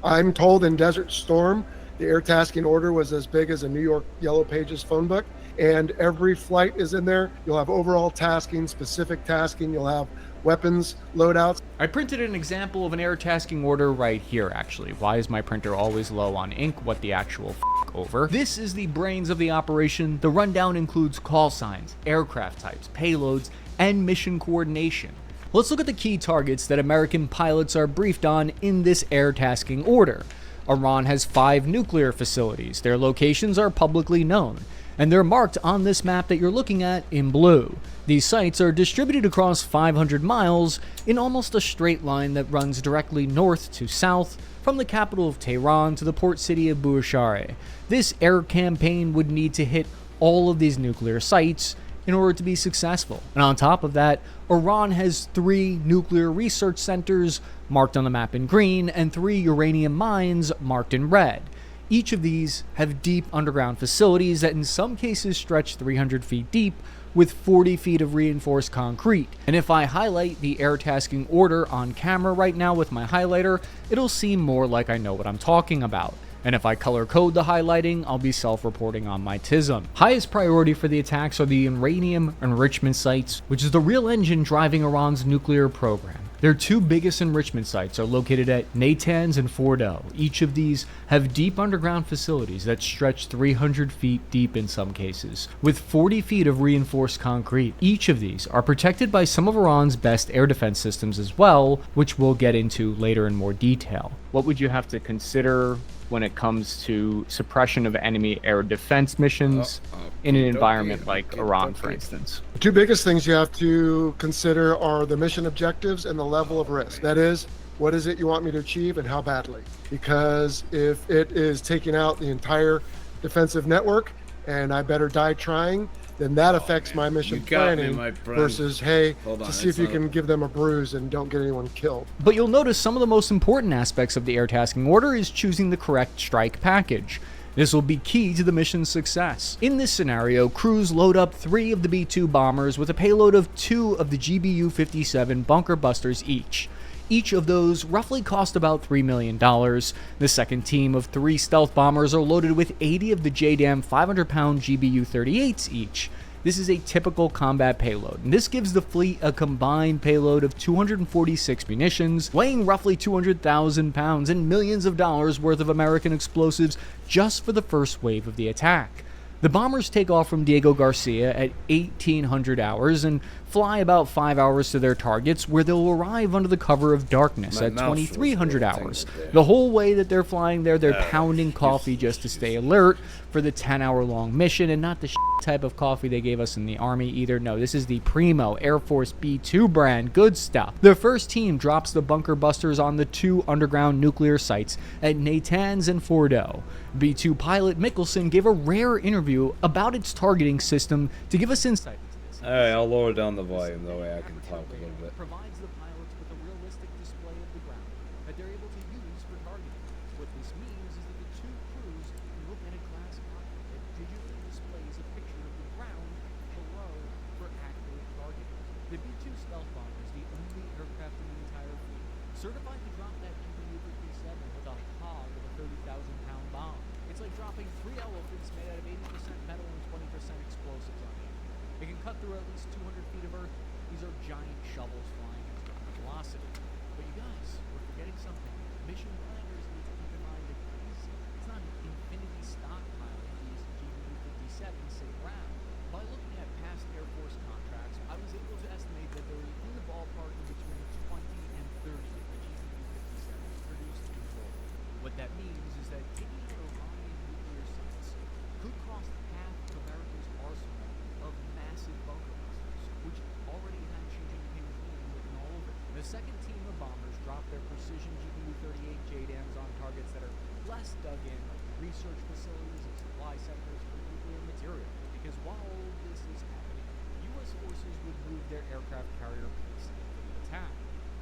I'm told in Desert Storm, the Air Tasking Order was as big as a New York Yellow Pages phone book, and every flight is in there. You'll have overall tasking, specific tasking, you'll have weapons, loadouts. I printed an example of an air tasking order right here, actually. Why is my printer always low on ink? What the actual f*** over? This is the brains of the operation. The rundown includes call signs, aircraft types, payloads, and mission coordination. Let's look at the key targets that American pilots are briefed on in this air tasking order. Iran has 5 nuclear facilities. Their locations are publicly known, and they're marked on this map that you're looking at in blue. These sites are distributed across 500 miles in almost a straight line that runs directly north to south from the capital of Tehran to the port city of Bushehr. This air campaign would need to hit all of these nuclear sites in order to be successful. And on top of that, Iran has 3 nuclear research centers marked on the map in green and 3 uranium mines marked in red. Each of these have deep underground facilities that in some cases stretch 300 feet deep with 40 feet of reinforced concrete. And if I highlight the air tasking order on camera right now with my highlighter, it'll seem more like I know what I'm talking about. And if I color code the highlighting, I'll be self-reporting on my TISM. Highest priority for the attacks are the uranium enrichment sites, which is the real engine driving Iran's nuclear program. Their two biggest enrichment sites are located at Natanz and Fordo. Each of these have deep underground facilities that stretch 300 feet deep in some cases, with 40 feet of reinforced concrete. Each of these are protected by some of Iran's best air defense systems as well, which we'll get into later in more detail. What would you have to consider when it comes to suppression of enemy air defense missions in an environment like Iran, for instance? The two biggest things you have to consider are the mission objectives and the level of risk. That is, what is it you want me to achieve and how badly? Because if it is taking out the entire defensive network and I better die trying, then that affects my mission planning versus, hey, to see if you can give them a bruise and don't get anyone killed. But you'll notice some of the most important aspects of the air tasking order is choosing the correct strike package. This will be key to the mission's success. In this scenario, crews load up 3 of the B-2 bombers with a payload of 2 of the GBU-57 bunker busters each. Each of those roughly cost about $3 million. The second team of 3 stealth bombers are loaded with 80 of the JDAM 500-pound GBU-38s each. This is a typical combat payload, and this gives the fleet a combined payload of 246 munitions, weighing roughly 200,000 pounds and millions of dollars worth of American explosives just for the first wave of the attack. The bombers take off from Diego Garcia at 1800 hours and fly about 5 hours to their targets, where they'll arrive under the cover of darkness at 2300 hours. The whole way that they're flying there, they're pounding coffee just to stay alert for the 10-hour-long mission, and not the type of coffee they gave us in the Army either. No, this is the Primo Air Force B-2 brand, good stuff. The first team drops the bunker busters on the 2 underground nuclear sites at Natanz and Fordo. B-2 pilot Mickelson gave a rare interview about its targeting system to give us insight into this. Alright, I'll lower down the volume, that way I can talk a little bit. Provides the pilots with a realistic display of the ground that they're able to use for targeting. What this means is that the 2 crews look at a glass cockpit that digitally displays a picture of the ground below for accurate targeting. The B-2 stealth bomber is the only aircraft in the entire fleet certified to drop that GBU-57 with a hog of a 30,000-pound bomb. It's like dropping 3 elephants made out of 80% metal and 20% explosives on it. It can cut through at least 200 feet of earth. These are giant shovels flying at terminal velocity. But you guys, we're forgetting something. Mission planners need to keep in mind that it's not an infinity stockpile of these GBU-57s sitting around. By looking at past Air Force contracts, I was able to estimate that there were in the ballpark of between 20 and 30 of the GBU-57s produced in total. What that means is that taking out Iranian nuclear sites could cost half of America's arsenal of massive bunker busters, which already had Xi Jinping's name written all over it. The second team of bombers drop their precision GBU-38 JDAMs on targets that are less dug in, like research facilities and supply centers for nuclear material. Because while all of this is happening, U.S. forces would move their aircraft carrier piece into the attack.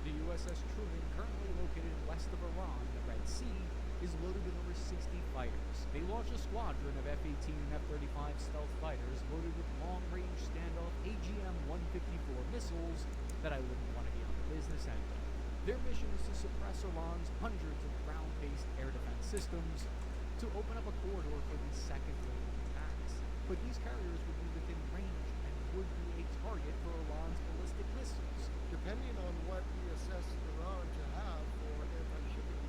The USS Truman, currently located west of Iran, the Red Sea, is loaded with over 60 fighters. They launch a squadron of F-18 and F-35 stealth fighters loaded with long-range standoff AGM-154 missiles that I wouldn't want to be on the business end of. Their mission is to suppress Iran's hundreds of ground-based air defense systems to open up a corridor for the second wave of attacks. But these carriers would be within range and would be a target for Iran's ballistic missiles. Depending on what we assess Iran to have for anti-shipping,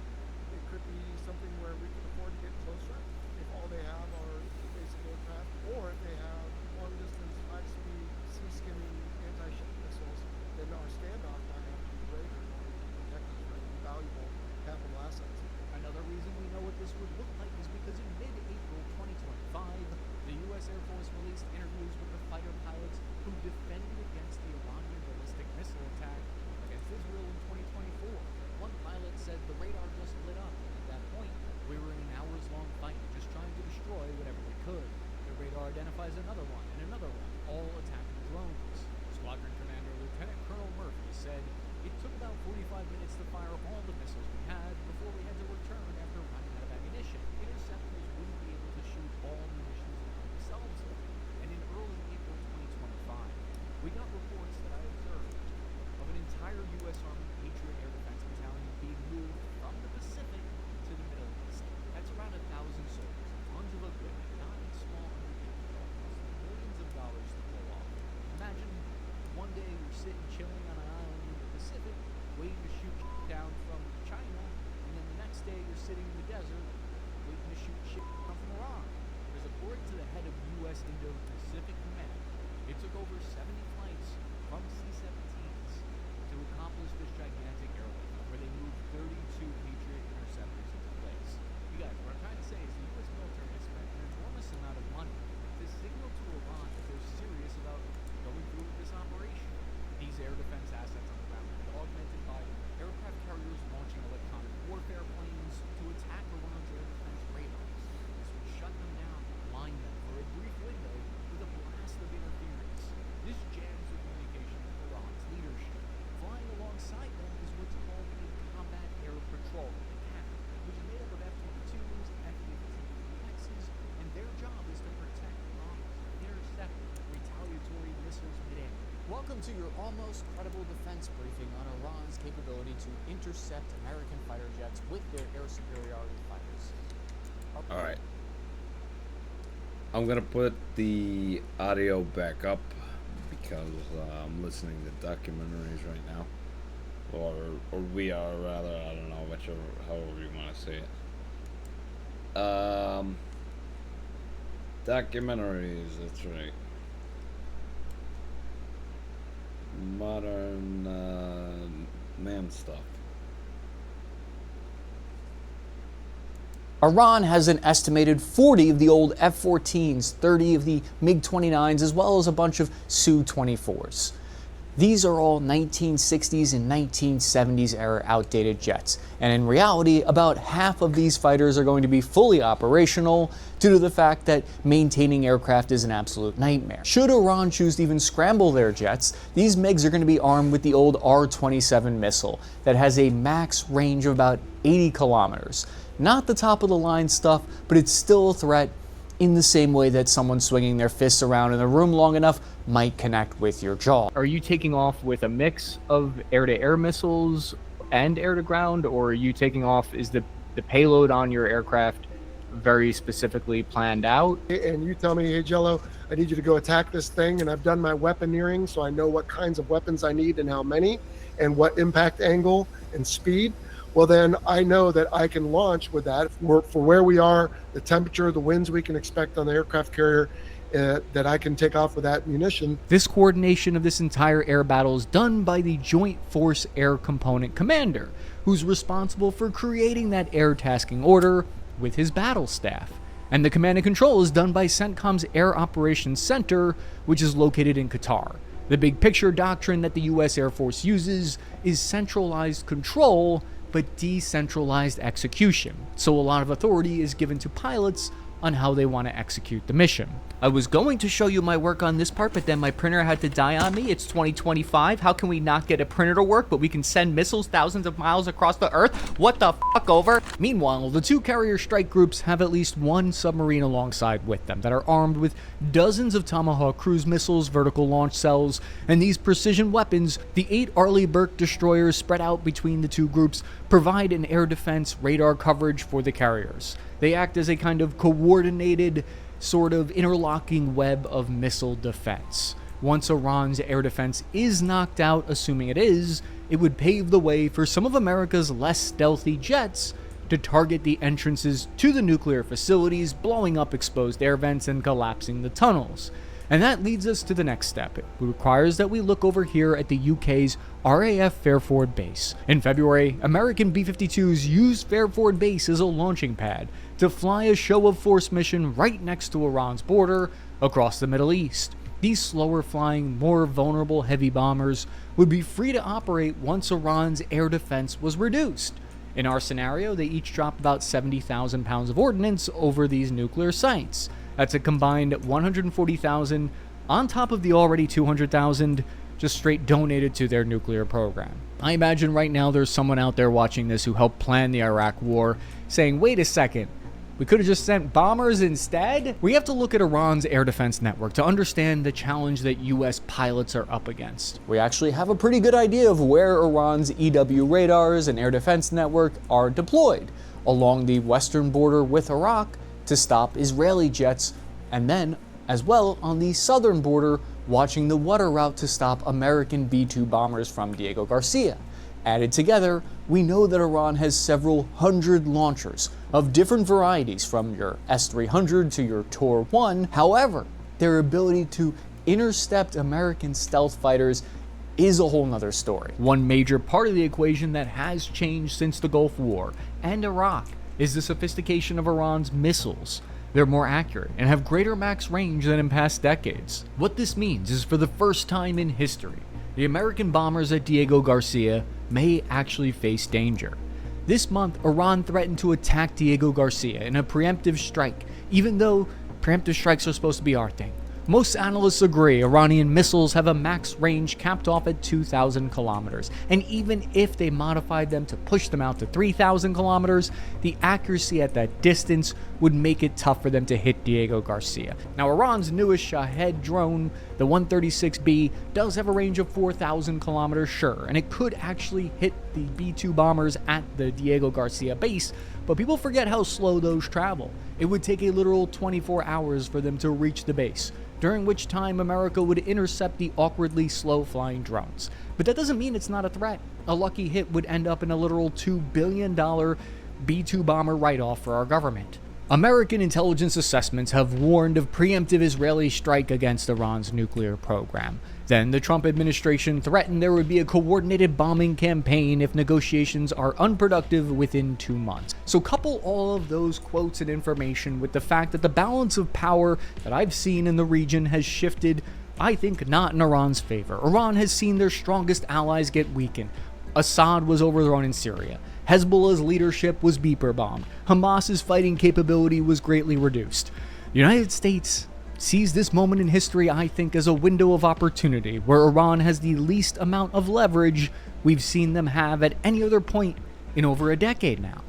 it could be something where we can afford to get closer if all they have are basic aircraft, or if they have long-distance, high-speed, sea-skimming anti-ship missiles, then our standoff might have to be greater in order to protect us from valuable capital assets. Another reason we know what this would look like is because in mid-April 2025, the U.S. Air Force released interviews with the fighter pilots who defended against the Iranian ballistic sitting in the desert waiting to shoot shit down from Iran. Because according to the head of U.S. Indo-Pacific Command, it took over 70 flights from C-17s to accomplish this gigantic airlift, where they moved 32 Patriot interceptors into place. You guys, what I'm trying to say is the U.S. military has spent an enormous amount of money to signal to Iran that they're serious about going through with this operation. These air defense assets on the ground will be augmented by aircraft carriers launching electronic warfare planes to attack Iran's air defense radars. This would shut them down and align them for a brief window with a blast of interference. This jams the communication with Iran's leadership. Flying alongside them is what's called a combat air patrol, which is made up of F-22s, F-15Xs, and their job is to protect Iran and intercept retaliatory missiles midair. Welcome to your almost credible defense briefing on Iran's capability to intercept American fighter jets with their air superiority fighters. All right. I'm gonna put the audio back up because I'm listening to documentaries right now, or we are rather. I don't know, whichever, however you want to say it. Documentaries. That's right. Modern man stuff. Iran has an estimated 40 of the old F-14s, 30 of the MiG-29s, as well as a bunch of Su-24s. These are all 1960s and 1970s era outdated jets, and in reality, about half of these fighters are going to be fully operational due to the fact that maintaining aircraft is an absolute nightmare. Should Iran choose to even scramble their jets, these MiGs are going to be armed with the old R-27 missile that has a max range of about 80 kilometers. Not the top of the line stuff, but it's still a threat in the same way that someone swinging their fists around in a room long enough might connect with your jaw. Are you taking off with a mix of air-to-air missiles and air-to-ground, or are you taking off, is the payload on your aircraft very specifically planned out? And you tell me, hey Jello, I need you to go attack this thing, and I've done my weaponeering, so I know what kinds of weapons I need and how many, and what impact angle and speed. Well, then I know that I can launch with that for where we are, the temperature, the winds we can expect on the aircraft carrier, that I can take off with that munition. This coordination of this entire air battle is done by the Joint Force Air Component Commander, who's responsible for creating that air tasking order with his battle staff. And the command and control is done by CENTCOM's Air Operations Center, which is located in Qatar. The big picture doctrine that the U.S. Air Force uses is centralized control, but decentralized execution. So a lot of authority is given to pilots on how they want to execute the mission. I was going to show you my work on this part, but then my printer had to die on me. It's 2025. How can we not get a printer to work, but we can send missiles thousands of miles across the earth? What the fuck over? Meanwhile, the two carrier strike groups have at least one submarine alongside with them that are armed with dozens of Tomahawk cruise missiles, vertical launch cells, and these precision weapons. The 8 Arleigh Burke destroyers spread out between the two groups provide an air defense radar coverage for the carriers. They act as a kind of coordinated, sort of interlocking web of missile defense. Once Iran's air defense is knocked out, assuming it is, it would pave the way for some of America's less stealthy jets to target the entrances to the nuclear facilities, blowing up exposed air vents and collapsing the tunnels. And that leads us to the next step. It requires that we look over here at the UK's RAF Fairford base. In February, American B-52s used Fairford base as a launching pad to fly a show of force mission right next to Iran's border across the Middle East. These slower flying, more vulnerable heavy bombers would be free to operate once Iran's air defense was reduced. In our scenario, they each dropped about 70,000 pounds of ordnance over these nuclear sites. That's a combined 140,000 on top of the already 200,000 just straight donated to their nuclear program. I imagine right now there's someone out there watching this who helped plan the Iraq war saying, wait a second, we could have just sent bombers instead? We have to look at Iran's air defense network to understand the challenge that US pilots are up against. We actually have a pretty good idea of where Iran's EW radars and air defense network are deployed along the western border with Iraq to stop Israeli jets, and then as well on the southern border watching the water route to stop American B-2 bombers from Diego Garcia. Added together, we know that Iran has several hundred launchers of different varieties, from your S-300 to your Tor-1. However, their ability to intercept American stealth fighters is a whole nother story. One major part of the equation that has changed since the Gulf War and Iraq is the sophistication of Iran's missiles. They're more accurate and have greater max range than in past decades. What this means is, for the first time in history, the American bombers at Diego Garcia may actually face danger. This month, Iran threatened to attack Diego Garcia in a preemptive strike, even though preemptive strikes are supposed to be our thing. Most analysts agree Iranian missiles have a max range capped off at 2,000 kilometers, and even if they modified them to push them out to 3,000 kilometers, the accuracy at that distance would make it tough for them to hit Diego Garcia. Now, Iran's newest Shahed drone, the 136B, does have a range of 4,000 kilometers, sure, and it could actually hit the B-2 bombers at the Diego Garcia base, but people forget how slow those travel. It would take a literal 24 hours for them to reach the base, during which time America would intercept the awkwardly slow-flying drones. But that doesn't mean it's not a threat. A lucky hit would end up in a literal $2 billion B-2 bomber write-off for our government. American intelligence assessments have warned of preemptive Israeli strike against Iran's nuclear program. Then the Trump administration threatened there would be a coordinated bombing campaign if negotiations are unproductive within 2 months. So couple all of those quotes and information with the fact that the balance of power that I've seen in the region has shifted, I think, not in Iran's favor. Iran has seen their strongest allies get weakened. Assad was overthrown in Syria. Hezbollah's leadership was beeper bombed. Hamas's fighting capability was greatly reduced. The United States sees this moment in history, I think, as a window of opportunity where Iran has the least amount of leverage we've seen them have at any other point in over a decade now.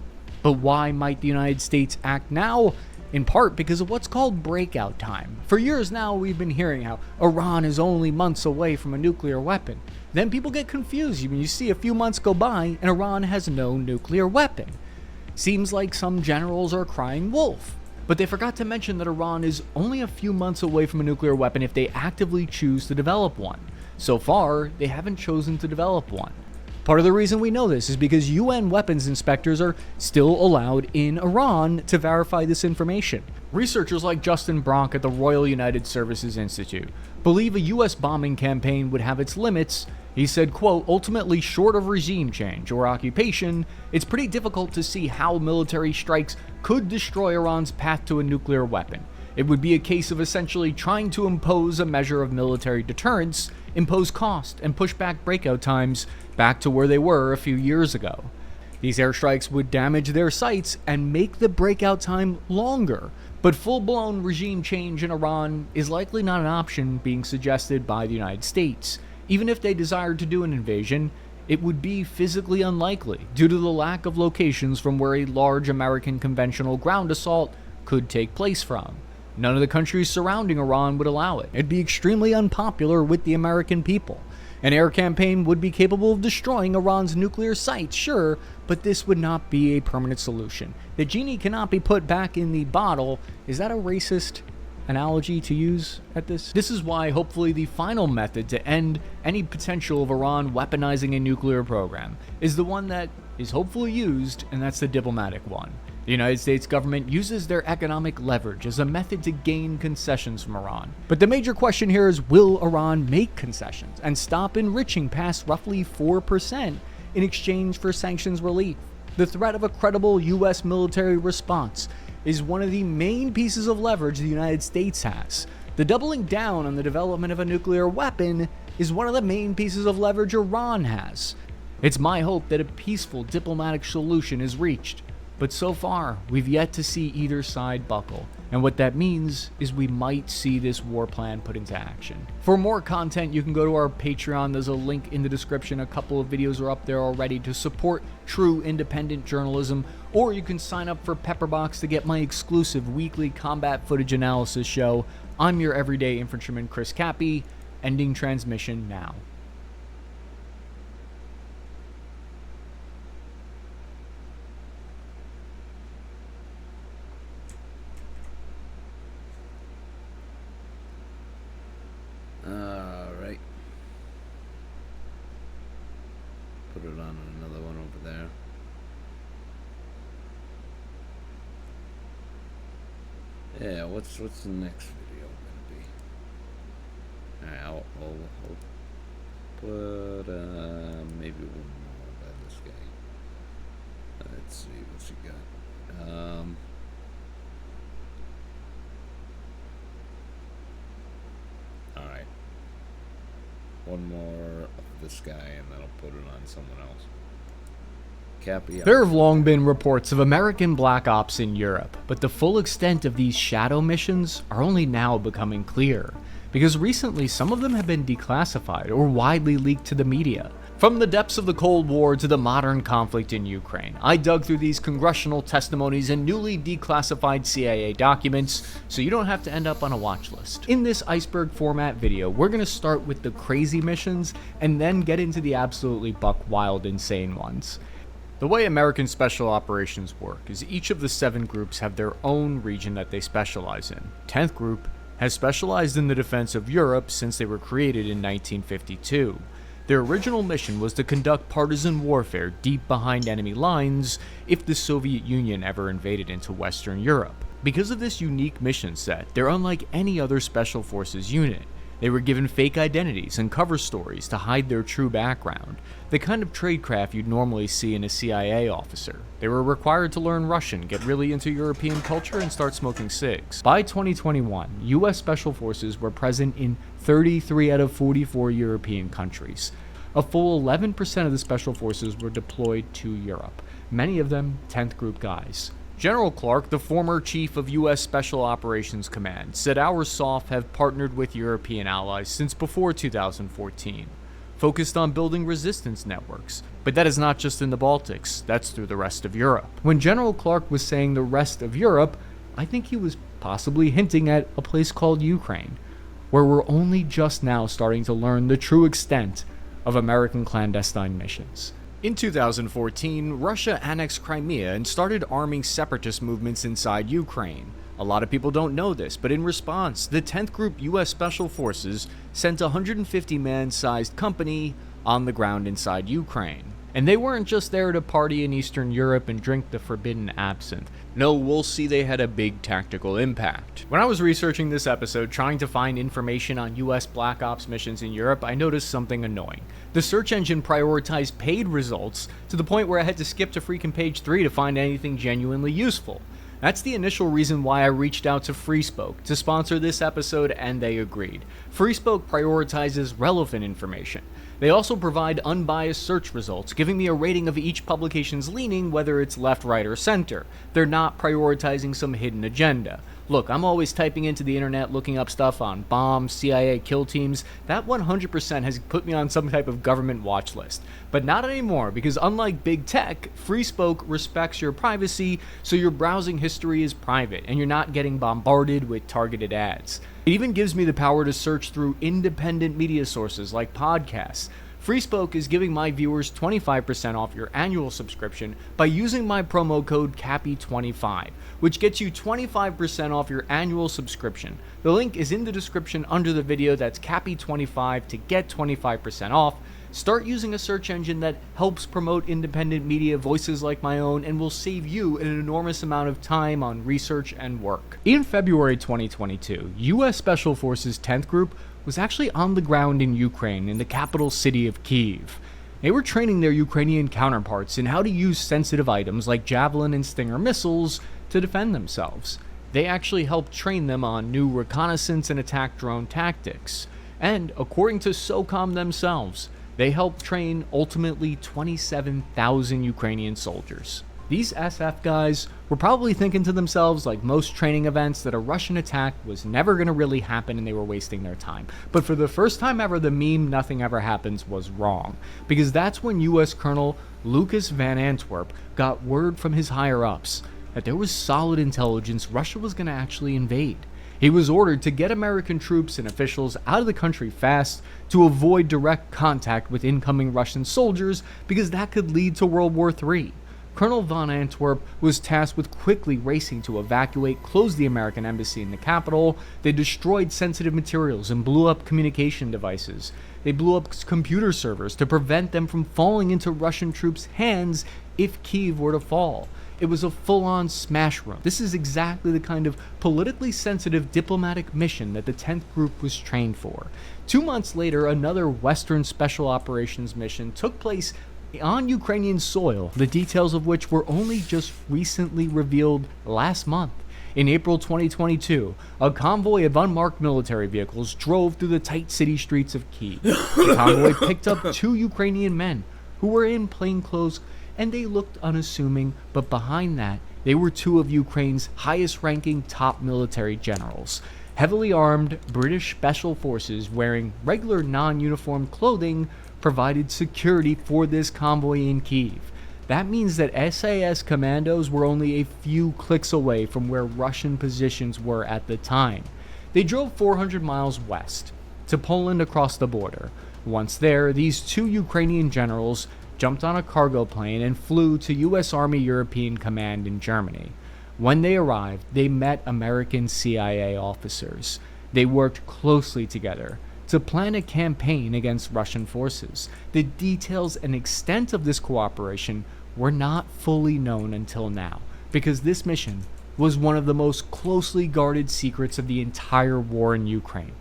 But why might the United States act now? In part because of what's called breakout time. For years now, we've been hearing how Iran is only months away from a nuclear weapon. Then people get confused when you see a few months go by and Iran has no nuclear weapon. Seems like some generals are crying wolf. But they forgot to mention that Iran is only a few months away from a nuclear weapon if they actively choose to develop one. So far, they haven't chosen to develop one. Part of the reason we know this is because UN weapons inspectors are still allowed in Iran to verify this information. Researchers like Justin Bronk at the Royal United Services Institute believe a US bombing campaign would have its limits. He said, quote, ultimately, short of regime change or occupation, it's pretty difficult to see how military strikes could destroy Iran's path to a nuclear weapon. It would be a case of essentially trying to impose a measure of military deterrence, impose cost, and push back breakout times back to where they were a few years ago. These airstrikes would damage their sites and make the breakout time longer. But full-blown regime change in Iran is likely not an option being suggested by the United States. Even if they desired to do an invasion, it would be physically unlikely due to the lack of locations from where a large American conventional ground assault could take place from. None of the countries surrounding Iran would allow it. It'd be extremely unpopular with the American people. An air campaign would be capable of destroying Iran's nuclear sites, sure, but this would not be a permanent solution. The genie cannot be put back in the bottle. Is that a racist analogy to use at this? This is why hopefully the final method to end any potential of Iran weaponizing a nuclear program is the one that is hopefully used, and that's the diplomatic one. The United States government uses their economic leverage as a method to gain concessions from Iran. But the major question here is, will Iran make concessions and stop enriching past roughly 4% in exchange for sanctions relief? The threat of a credible U.S. military response is one of the main pieces of leverage the United States has. The doubling down on the development of a nuclear weapon is one of the main pieces of leverage Iran has. It's my hope that a peaceful diplomatic solution is reached. But so far, we've yet to see either side buckle, and what that means is we might see this war plan put into action. For more content, you can go to our Patreon. There's a link in the description. A couple of videos are up there already to support true independent journalism, or you can sign up for Pepperbox to get my exclusive weekly combat footage analysis show. I'm your everyday infantryman, Chris Cappy, ending transmission now. put it on another one over there. Yeah, what's the next video gonna be? Alright, I'll put maybe one more about this guy. Let's see what's he got. Alright. One more of this guy and then I'll put it on someone else. Cappy. There have long been reports of American Black Ops in Europe, but the full extent of these shadow missions are only now becoming clear, because recently some of them have been declassified or widely leaked to the media. From the depths of the Cold War to the modern conflict in Ukraine, I dug through these congressional testimonies and newly declassified CIA documents, so you don't have to end up on a watch list. In this iceberg format video, we're going to start with the crazy missions and then get into the absolutely buck wild insane ones. The way American Special Operations work is each of the 7 groups have their own region that they specialize in. 10th Group has specialized in the defense of Europe since they were created in 1952. Their original mission was to conduct partisan warfare deep behind enemy lines if the Soviet Union ever invaded into Western Europe. Because of this unique mission set, they're unlike any other Special Forces unit. They were given fake identities and cover stories to hide their true background, the kind of tradecraft you'd normally see in a CIA officer. They were required to learn Russian, get really into European culture, and start smoking cigs. By 2021, US Special Forces were present in 33 out of 44 European countries. A full 11% of the Special Forces were deployed to Europe, many of them 10th Group guys. General Clark, the former chief of U.S. Special Operations Command, said our SOF have partnered with European allies since before 2014, focused on building resistance networks. But that is not just in the Baltics, that's through the rest of Europe. When General Clark was saying the rest of Europe, I think he was possibly hinting at a place called Ukraine, where we're only just now starting to learn the true extent of American clandestine missions. In 2014, Russia annexed Crimea and started arming separatist movements inside Ukraine. A lot of people don't know this, but in response, the 10th Group US Special Forces sent a 150-man-sized company on the ground inside Ukraine. And they weren't just there to party in Eastern Europe and drink the forbidden absinthe. No, we'll see they had a big tactical impact. When I was researching this episode, trying to find information on US Black Ops missions in Europe, I noticed something annoying. The search engine prioritized paid results to the point where I had to skip to freaking page 3 to find anything genuinely useful. That's the initial reason why I reached out to FreeSpoke to sponsor this episode, and they agreed. FreeSpoke prioritizes relevant information. They also provide unbiased search results, giving me a rating of each publication's leaning, whether it's left, right, or center. They're not prioritizing some hidden agenda. Look, I'm always typing into the internet looking up stuff on bombs, CIA kill teams. That 100% has put me on some type of government watch list. But not anymore, because unlike big tech, FreeSpoke respects your privacy, so your browsing history is private, and you're not getting bombarded with targeted ads. It even gives me the power to search through independent media sources like podcasts. FreeSpoke is giving my viewers 25% off your annual subscription by using my promo code CAPPY25, which gets you 25% off your annual subscription. The link is in the description under the video. That's CAPPY25 to get 25% off. Start using a search engine that helps promote independent media voices like my own and will save you an enormous amount of time on research and work. In February 2022, US Special Forces 10th Group was actually on the ground in Ukraine in the capital city of Kyiv. They were training their Ukrainian counterparts in how to use sensitive items like Javelin and Stinger missiles to defend themselves. They actually helped train them on new reconnaissance and attack drone tactics. And according to SOCOM themselves, they helped train ultimately 27,000 Ukrainian soldiers. These SF guys were probably thinking to themselves, like most training events, that a Russian attack was never going to really happen and they were wasting their time. But for the first time ever, the meme "nothing ever happens" was wrong, because that's when US Colonel Lucas Van Antwerp got word from his higher-ups that there was solid intelligence Russia was going to actually invade. He was ordered to get American troops and officials out of the country fast to avoid direct contact with incoming Russian soldiers, because that could lead to World War III. Colonel von Antwerp was tasked with quickly racing to evacuate, close the American embassy in the capital. They destroyed sensitive materials and blew up communication devices. They blew up computer servers to prevent them from falling into Russian troops' hands if Kyiv were to fall. It was a full-on smash room. This is exactly the kind of politically sensitive diplomatic mission that the 10th Group was trained for. 2 months later, another Western Special Operations mission took place on Ukrainian soil, the details of which were only just recently revealed last month. In April 2022, a convoy of unmarked military vehicles drove through the tight city streets of Kyiv. The convoy picked up 2 Ukrainian men who were in plainclothes, and they looked unassuming, but behind that, they were 2 of Ukraine's highest-ranking top military generals. Heavily armed British special forces wearing regular non-uniform clothing provided security for this convoy in Kyiv. That means that SAS commandos were only a few clicks away from where Russian positions were at the time. They drove 400 miles west to Poland across the border. Once there, these 2 Ukrainian generals jumped on a cargo plane and flew to U.S. Army European Command in Germany. When they arrived, they met American CIA officers. They worked closely together to plan a campaign against Russian forces. The details and extent of this cooperation were not fully known until now, because this mission was one of the most closely guarded secrets of the entire war in Ukraine.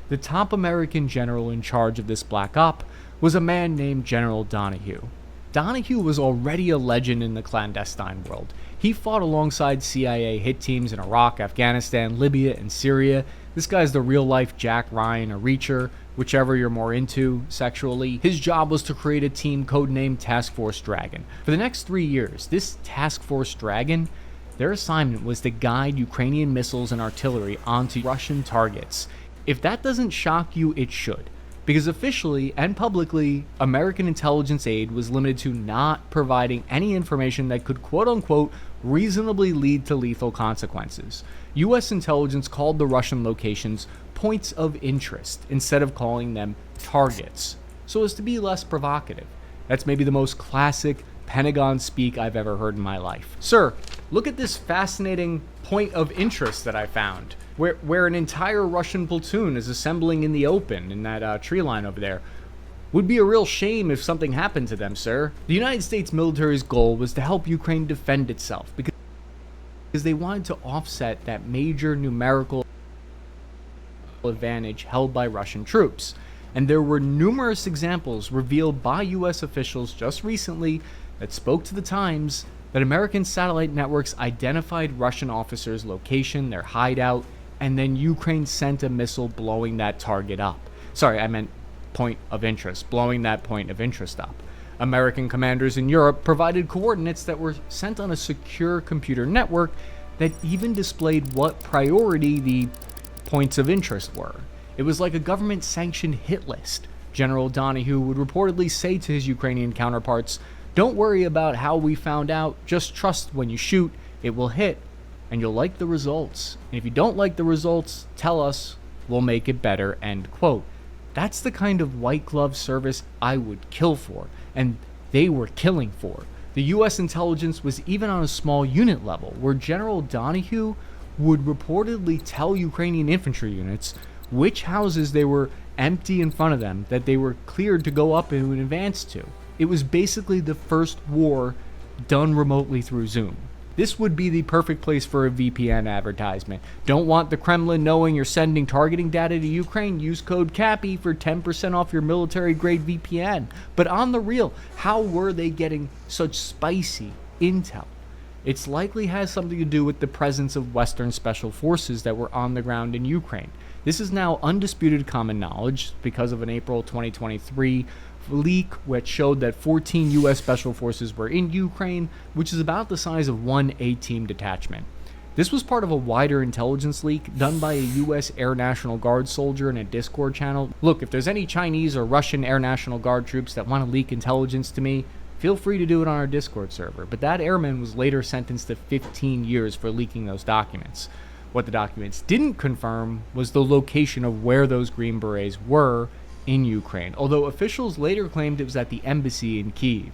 The top American general in charge of this black op was a man named General Donahue. Donahue was already a legend in the clandestine world. He fought alongside CIA hit teams in Iraq, Afghanistan, Libya, and Syria. This guy's the real-life Jack Ryan, a reacher, whichever you're more into sexually. His job was to create a team codenamed Task Force Dragon. For the next 3 years, this Task Force Dragon, their assignment was to guide Ukrainian missiles and artillery onto Russian targets. If that doesn't shock you, it should. Because officially and publicly, American intelligence aid was limited to not providing any information that could quote-unquote reasonably lead to lethal consequences. US intelligence called the Russian locations points of interest instead of calling them targets, so as to be less provocative. That's maybe the most classic Pentagon speak I've ever heard in my life. Sir, look at this fascinating point of interest that I found, where an entire Russian platoon is assembling in the open in that tree line over there. Would be a real shame if something happened to them, sir. The United States military's goal was to help Ukraine defend itself because they wanted to offset that major numerical advantage held by Russian troops. And there were numerous examples revealed by US officials just recently that spoke to the Times that American satellite networks identified Russian officers' location, their hideout, and then Ukraine sent a missile blowing that target up. Sorry, I meant point of interest, blowing that point of interest up. American commanders in Europe provided coordinates that were sent on a secure computer network that even displayed what priority the points of interest were. It was like a government-sanctioned hit list. General Donahue would reportedly say to his Ukrainian counterparts, "Don't worry about how we found out, just trust when you shoot, it will hit, and you'll like the results. And if you don't like the results, tell us, we'll make it better," end quote. That's the kind of white glove service I would kill for, and they were killing for. The US intelligence was even on a small unit level, where General Donahue would reportedly tell Ukrainian infantry units which houses they were empty in front of them that they were cleared to go up and advance to. It was basically the first war done remotely through Zoom. This would be the perfect place for a VPN advertisement. Don't want the Kremlin knowing you're sending targeting data to Ukraine? Use code CAPPY for 10% off your military-grade VPN. But on the real, how were they getting such spicy intel? It's likely has something to do with the presence of Western special forces that were on the ground in Ukraine. This is now undisputed common knowledge because of an April 2023 leak which showed that 14 U.S. special forces were in Ukraine, which is about the size of one A-team detachment. This was part of a wider intelligence leak done by a U.S. Air National Guard soldier in a Discord channel. Look, if there's any Chinese or Russian Air National Guard troops that want to leak intelligence to me, feel free to do it on our Discord server. But that airman was later sentenced to 15 years for leaking those documents. What the documents didn't confirm was the location of where those Green Berets were in Ukraine, although officials later claimed it was at the embassy in Kyiv.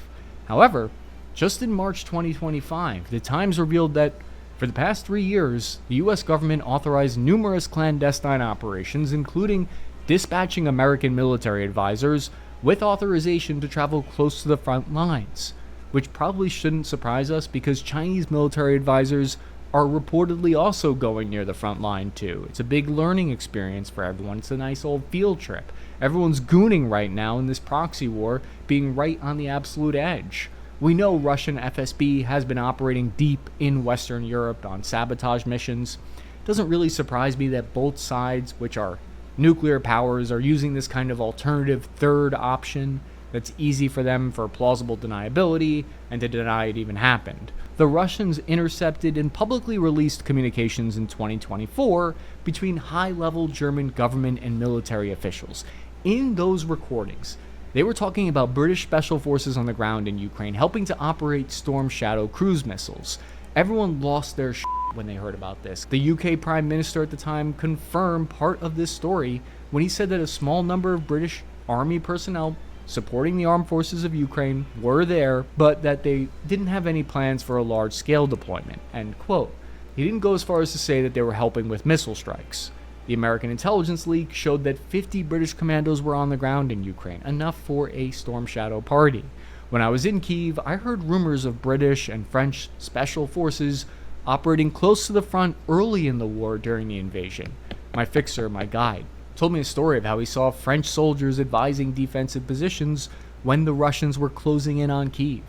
However, just in March 2025, the Times revealed that for the past 3 years, the US government authorized numerous clandestine operations, including dispatching American military advisors with authorization to travel close to the front lines, which probably shouldn't surprise us because Chinese military advisors are reportedly also going near the front line too. It's a big learning experience for everyone. It's a nice old field trip. Everyone's gooning right now in this proxy war, being right on the absolute edge. We know Russian FSB has been operating deep in Western Europe on sabotage missions. It doesn't really surprise me that both sides, which are nuclear powers, are using this kind of alternative third option that's easy for them for plausible deniability and to deny it even happened. The Russians intercepted and publicly released communications in 2024 between high-level German government and military officials. In those recordings, they were talking about British special forces on the ground in Ukraine helping to operate Storm Shadow cruise missiles. Everyone lost their shit when they heard about this. The UK Prime Minister at the time confirmed part of this story when he said that a small number of British Army personnel supporting the armed forces of Ukraine were there, but that they didn't have any plans for a large-scale deployment, end quote. He didn't go as far as to say that they were helping with missile strikes. The American intelligence leak showed that 50 British commandos were on the ground in Ukraine, enough for a Storm Shadow party. When I was in Kyiv, I heard rumors of British and French special forces operating close to the front early in the war during the invasion. My fixer, my guide, told me a story of how he saw French soldiers advising defensive positions when the Russians were closing in on Kyiv.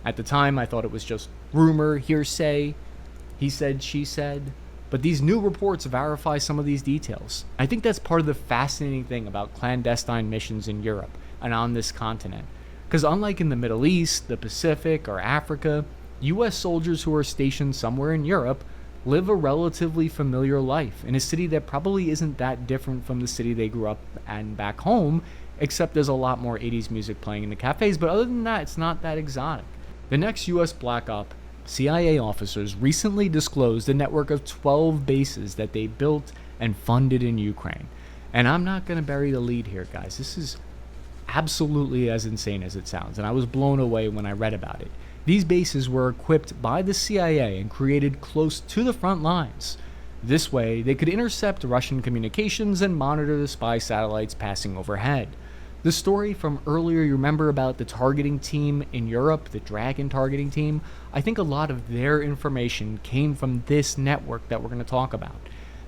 At the time, I thought it was just rumor, hearsay, he said, she said, but these new reports verify some of these details. I think that's part of the fascinating thing about clandestine missions in Europe and on this continent. Because unlike in the Middle East, the Pacific, or Africa, US soldiers who are stationed somewhere in Europe live a relatively familiar life in a city that probably isn't that different from the city they grew up in back home, except there's a lot more 80s music playing in the cafes, but other than that, it's not that exotic. The next US Black Op, CIA officers recently disclosed a network of 12 bases that they built and funded in Ukraine. And I'm not going to bury the lead here, guys. This is absolutely as insane as it sounds, and I was blown away when I read about it. These bases were equipped by the CIA and created close to the front lines. This way, they could intercept Russian communications and monitor the spy satellites passing overhead. The story from earlier, you remember about the targeting team in Europe, the Dragon targeting team? I think a lot of their information came from this network that we're going to talk about.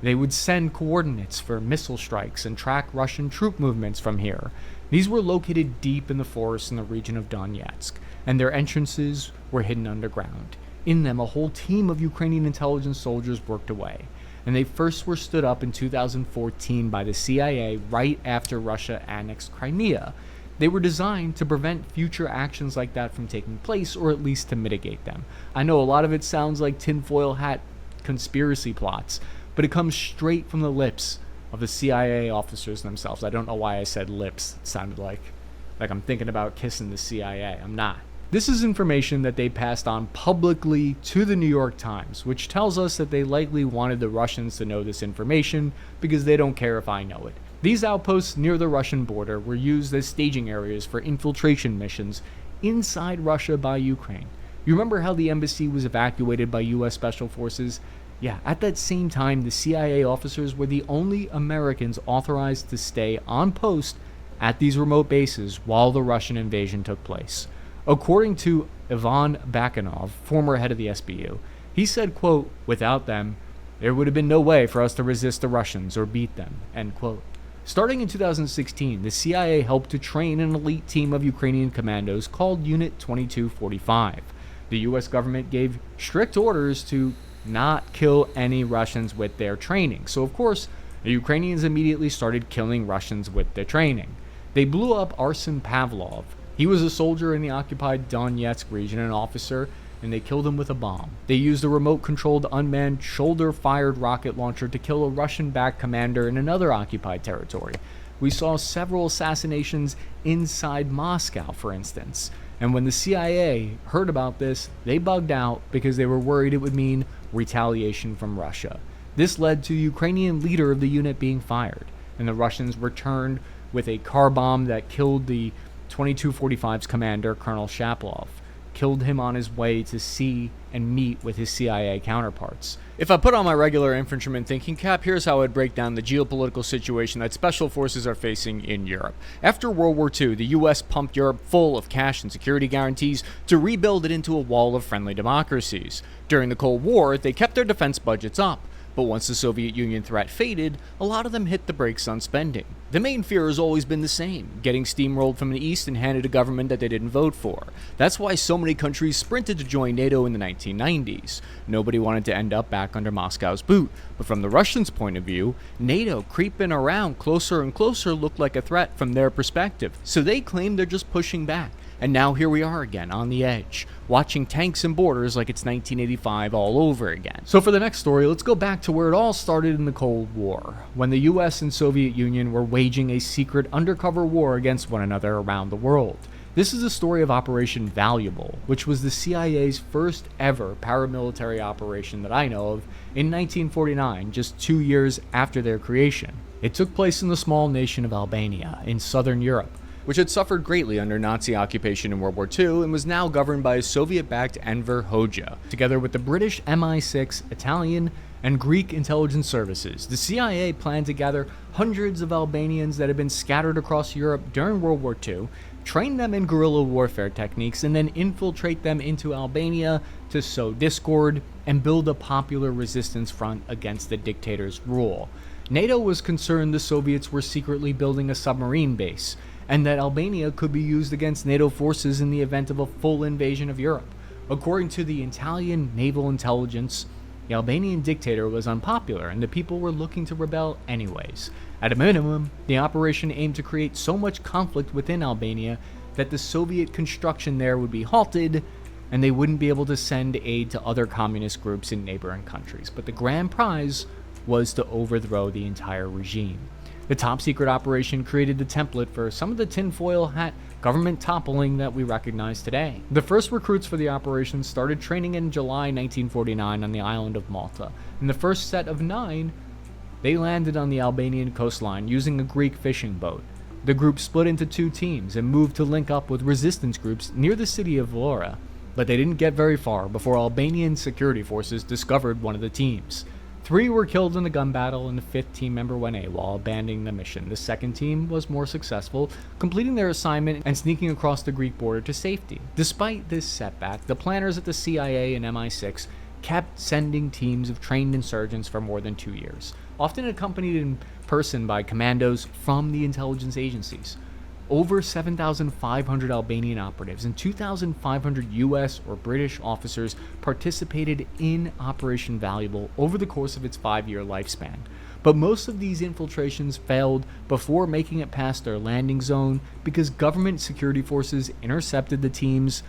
They would send coordinates for missile strikes and track Russian troop movements from here. These were located deep in the forest in the region of Donetsk, and their entrances were hidden underground. In them, a whole team of Ukrainian intelligence soldiers worked away, and they first were stood up in 2014 by the CIA right after Russia annexed Crimea. They were designed to prevent future actions like that from taking place, or at least to mitigate them. I know a lot of it sounds like tinfoil hat conspiracy plots, but it comes straight from the lips of the CIA officers themselves. I don't know why I said lips. It sounded like I'm thinking about kissing the CIA. I'm not. This is information that they passed on publicly to the New York Times, which tells us that they likely wanted the Russians to know this information because they don't care if I know it. These outposts near the Russian border were used as staging areas for infiltration missions inside Russia by Ukraine. You remember how the embassy was evacuated by US Special Forces? Yeah, at that same time, the CIA officers were the only Americans authorized to stay on post at these remote bases while the Russian invasion took place. According to Ivan Bakanov, former head of the SBU, he said, quote, "Without them, there would have been no way for us to resist the Russians or beat them," end quote. Starting in 2016, the CIA helped to train an elite team of Ukrainian commandos called Unit 2245. The US government gave strict orders to not kill any Russians with their training. So of course, the Ukrainians immediately started killing Russians with their training. They blew up Arsen Pavlov. He was a soldier in the occupied Donetsk region, an officer, and they killed him with a bomb. They used a remote-controlled unmanned shoulder-fired rocket launcher to kill a Russian-backed commander in another occupied territory. We saw several assassinations inside Moscow, for instance. And when the CIA heard about this, they bugged out because they were worried it would mean retaliation from Russia. This led to the Ukrainian leader of the unit being fired, and the Russians returned with a car bomb that killed the 2245's commander, Colonel Shaplov. killed him on his way to see and meet with his CIA counterparts. If I put on my regular infantryman thinking cap, here's how I'd break down the geopolitical situation that special forces are facing in Europe. After World War II, the US pumped Europe full of cash and security guarantees to rebuild it into a wall of friendly democracies. During the Cold War, they kept their defense budgets up. But once the Soviet Union threat faded, a lot of them hit the brakes on spending. The main fear has always been the same, getting steamrolled from the east and handed a government that they didn't vote for. That's why so many countries sprinted to join NATO in the 1990s. Nobody wanted to end up back under Moscow's boot, but from the Russians' point of view, NATO creeping around closer and closer looked like a threat from their perspective, so they claimed they're just pushing back. And now here we are again, on the edge, watching tanks and borders like it's 1985 all over again. So for the next story, let's go back to where it all started in the Cold War, when the US and Soviet Union were waging a secret undercover war against one another around the world. This is the story of Operation Valuable, which was the CIA's first ever paramilitary operation that I know of in 1949, just 2 years after their creation. It took place in the small nation of Albania, in southern Europe, which had suffered greatly under Nazi occupation in World War II and was now governed by Soviet-backed Enver Hoxha. Together with the British MI6, Italian, and Greek intelligence services, the CIA planned to gather hundreds of Albanians that had been scattered across Europe during World War II, train them in guerrilla warfare techniques, and then infiltrate them into Albania to sow discord and build a popular resistance front against the dictator's rule. NATO was concerned the Soviets were secretly building a submarine base, and that Albania could be used against NATO forces in the event of a full invasion of Europe. According to the Italian naval intelligence, the Albanian dictator was unpopular and the people were looking to rebel anyways. At a minimum, the operation aimed to create so much conflict within Albania that the Soviet construction there would be halted and they wouldn't be able to send aid to other communist groups in neighboring countries. But the grand prize was to overthrow the entire regime. The top-secret operation created the template for some of the tinfoil hat government toppling that we recognize today. The first recruits for the operation started training in July 1949 on the island of Malta. In the first set of 9, they landed on the Albanian coastline using a Greek fishing boat. The group split into 2 teams and moved to link up with resistance groups near the city of Vlora, but they didn't get very far before Albanian security forces discovered one of the teams. 3 were killed in the gun battle, and the 5th team member went AWOL, abandoning the mission. The second team was more successful, completing their assignment and sneaking across the Greek border to safety. Despite this setback, the planners at the CIA and MI6 kept sending teams of trained insurgents for more than 2 years, often accompanied in person by commandos from the intelligence agencies. Over 7,500 Albanian operatives and 2,500 US or British officers participated in Operation Valuable over the course of its 5-year lifespan. But most of these infiltrations failed before making it past their landing zone because government security forces intercepted the teams,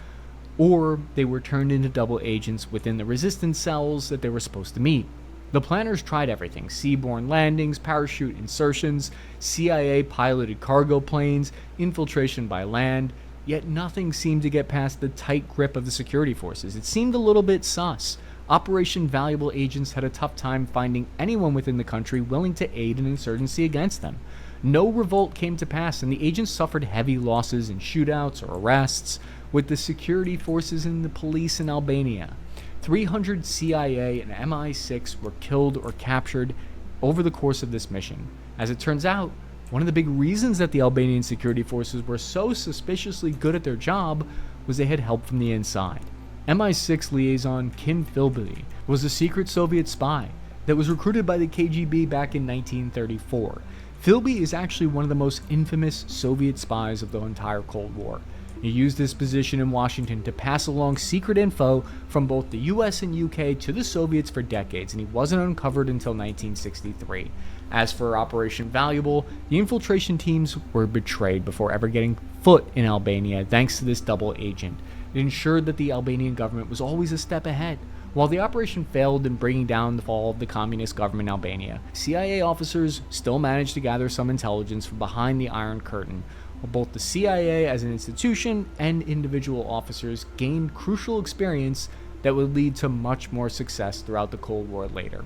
or they were turned into double agents within the resistance cells that they were supposed to meet. The planners tried everything: seaborne landings, parachute insertions, CIA-piloted cargo planes, infiltration by land, yet nothing seemed to get past the tight grip of the security forces. It seemed a little bit sus. Operation Valuable agents had a tough time finding anyone within the country willing to aid an insurgency against them. No revolt came to pass, and the agents suffered heavy losses in shootouts or arrests with the security forces and the police in Albania. 300 CIA and MI6 were killed or captured over the course of this mission. As it turns out, one of the big reasons that the Albanian security forces were so suspiciously good at their job was they had help from the inside. MI6 liaison Kim Philby was a secret Soviet spy that was recruited by the KGB back in 1934. Philby is actually one of the most infamous Soviet spies of the entire Cold War. He used his position in Washington to pass along secret info from both the US and UK to the Soviets for decades, and he wasn't uncovered until 1963. As for Operation Valuable, the infiltration teams were betrayed before ever getting foot in Albania thanks to this double agent. It ensured that the Albanian government was always a step ahead. While the operation failed in bringing down the fall of the communist government in Albania, CIA officers still managed to gather some intelligence from behind the Iron Curtain. Both the CIA as an institution and individual officers gained crucial experience that would lead to much more success throughout the Cold War later.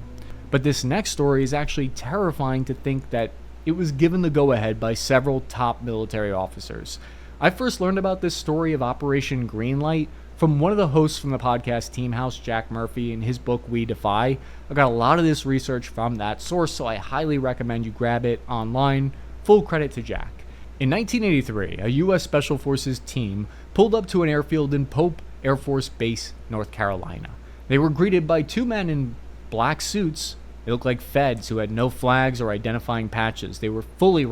But this next story is actually terrifying to think that it was given the go-ahead by several top military officers. I first learned about this story of Operation Greenlight from one of the hosts from the podcast Team House, Jack Murphy, in his book We Defy. I got a lot of this research from that source, so I highly recommend you grab it online. Full credit to Jack. In 1983, a U.S. Special Forces team pulled up to an airfield in Pope Air Force Base, North Carolina. They were greeted by two men in black suits. They looked like feds who had no flags or identifying patches. They were fully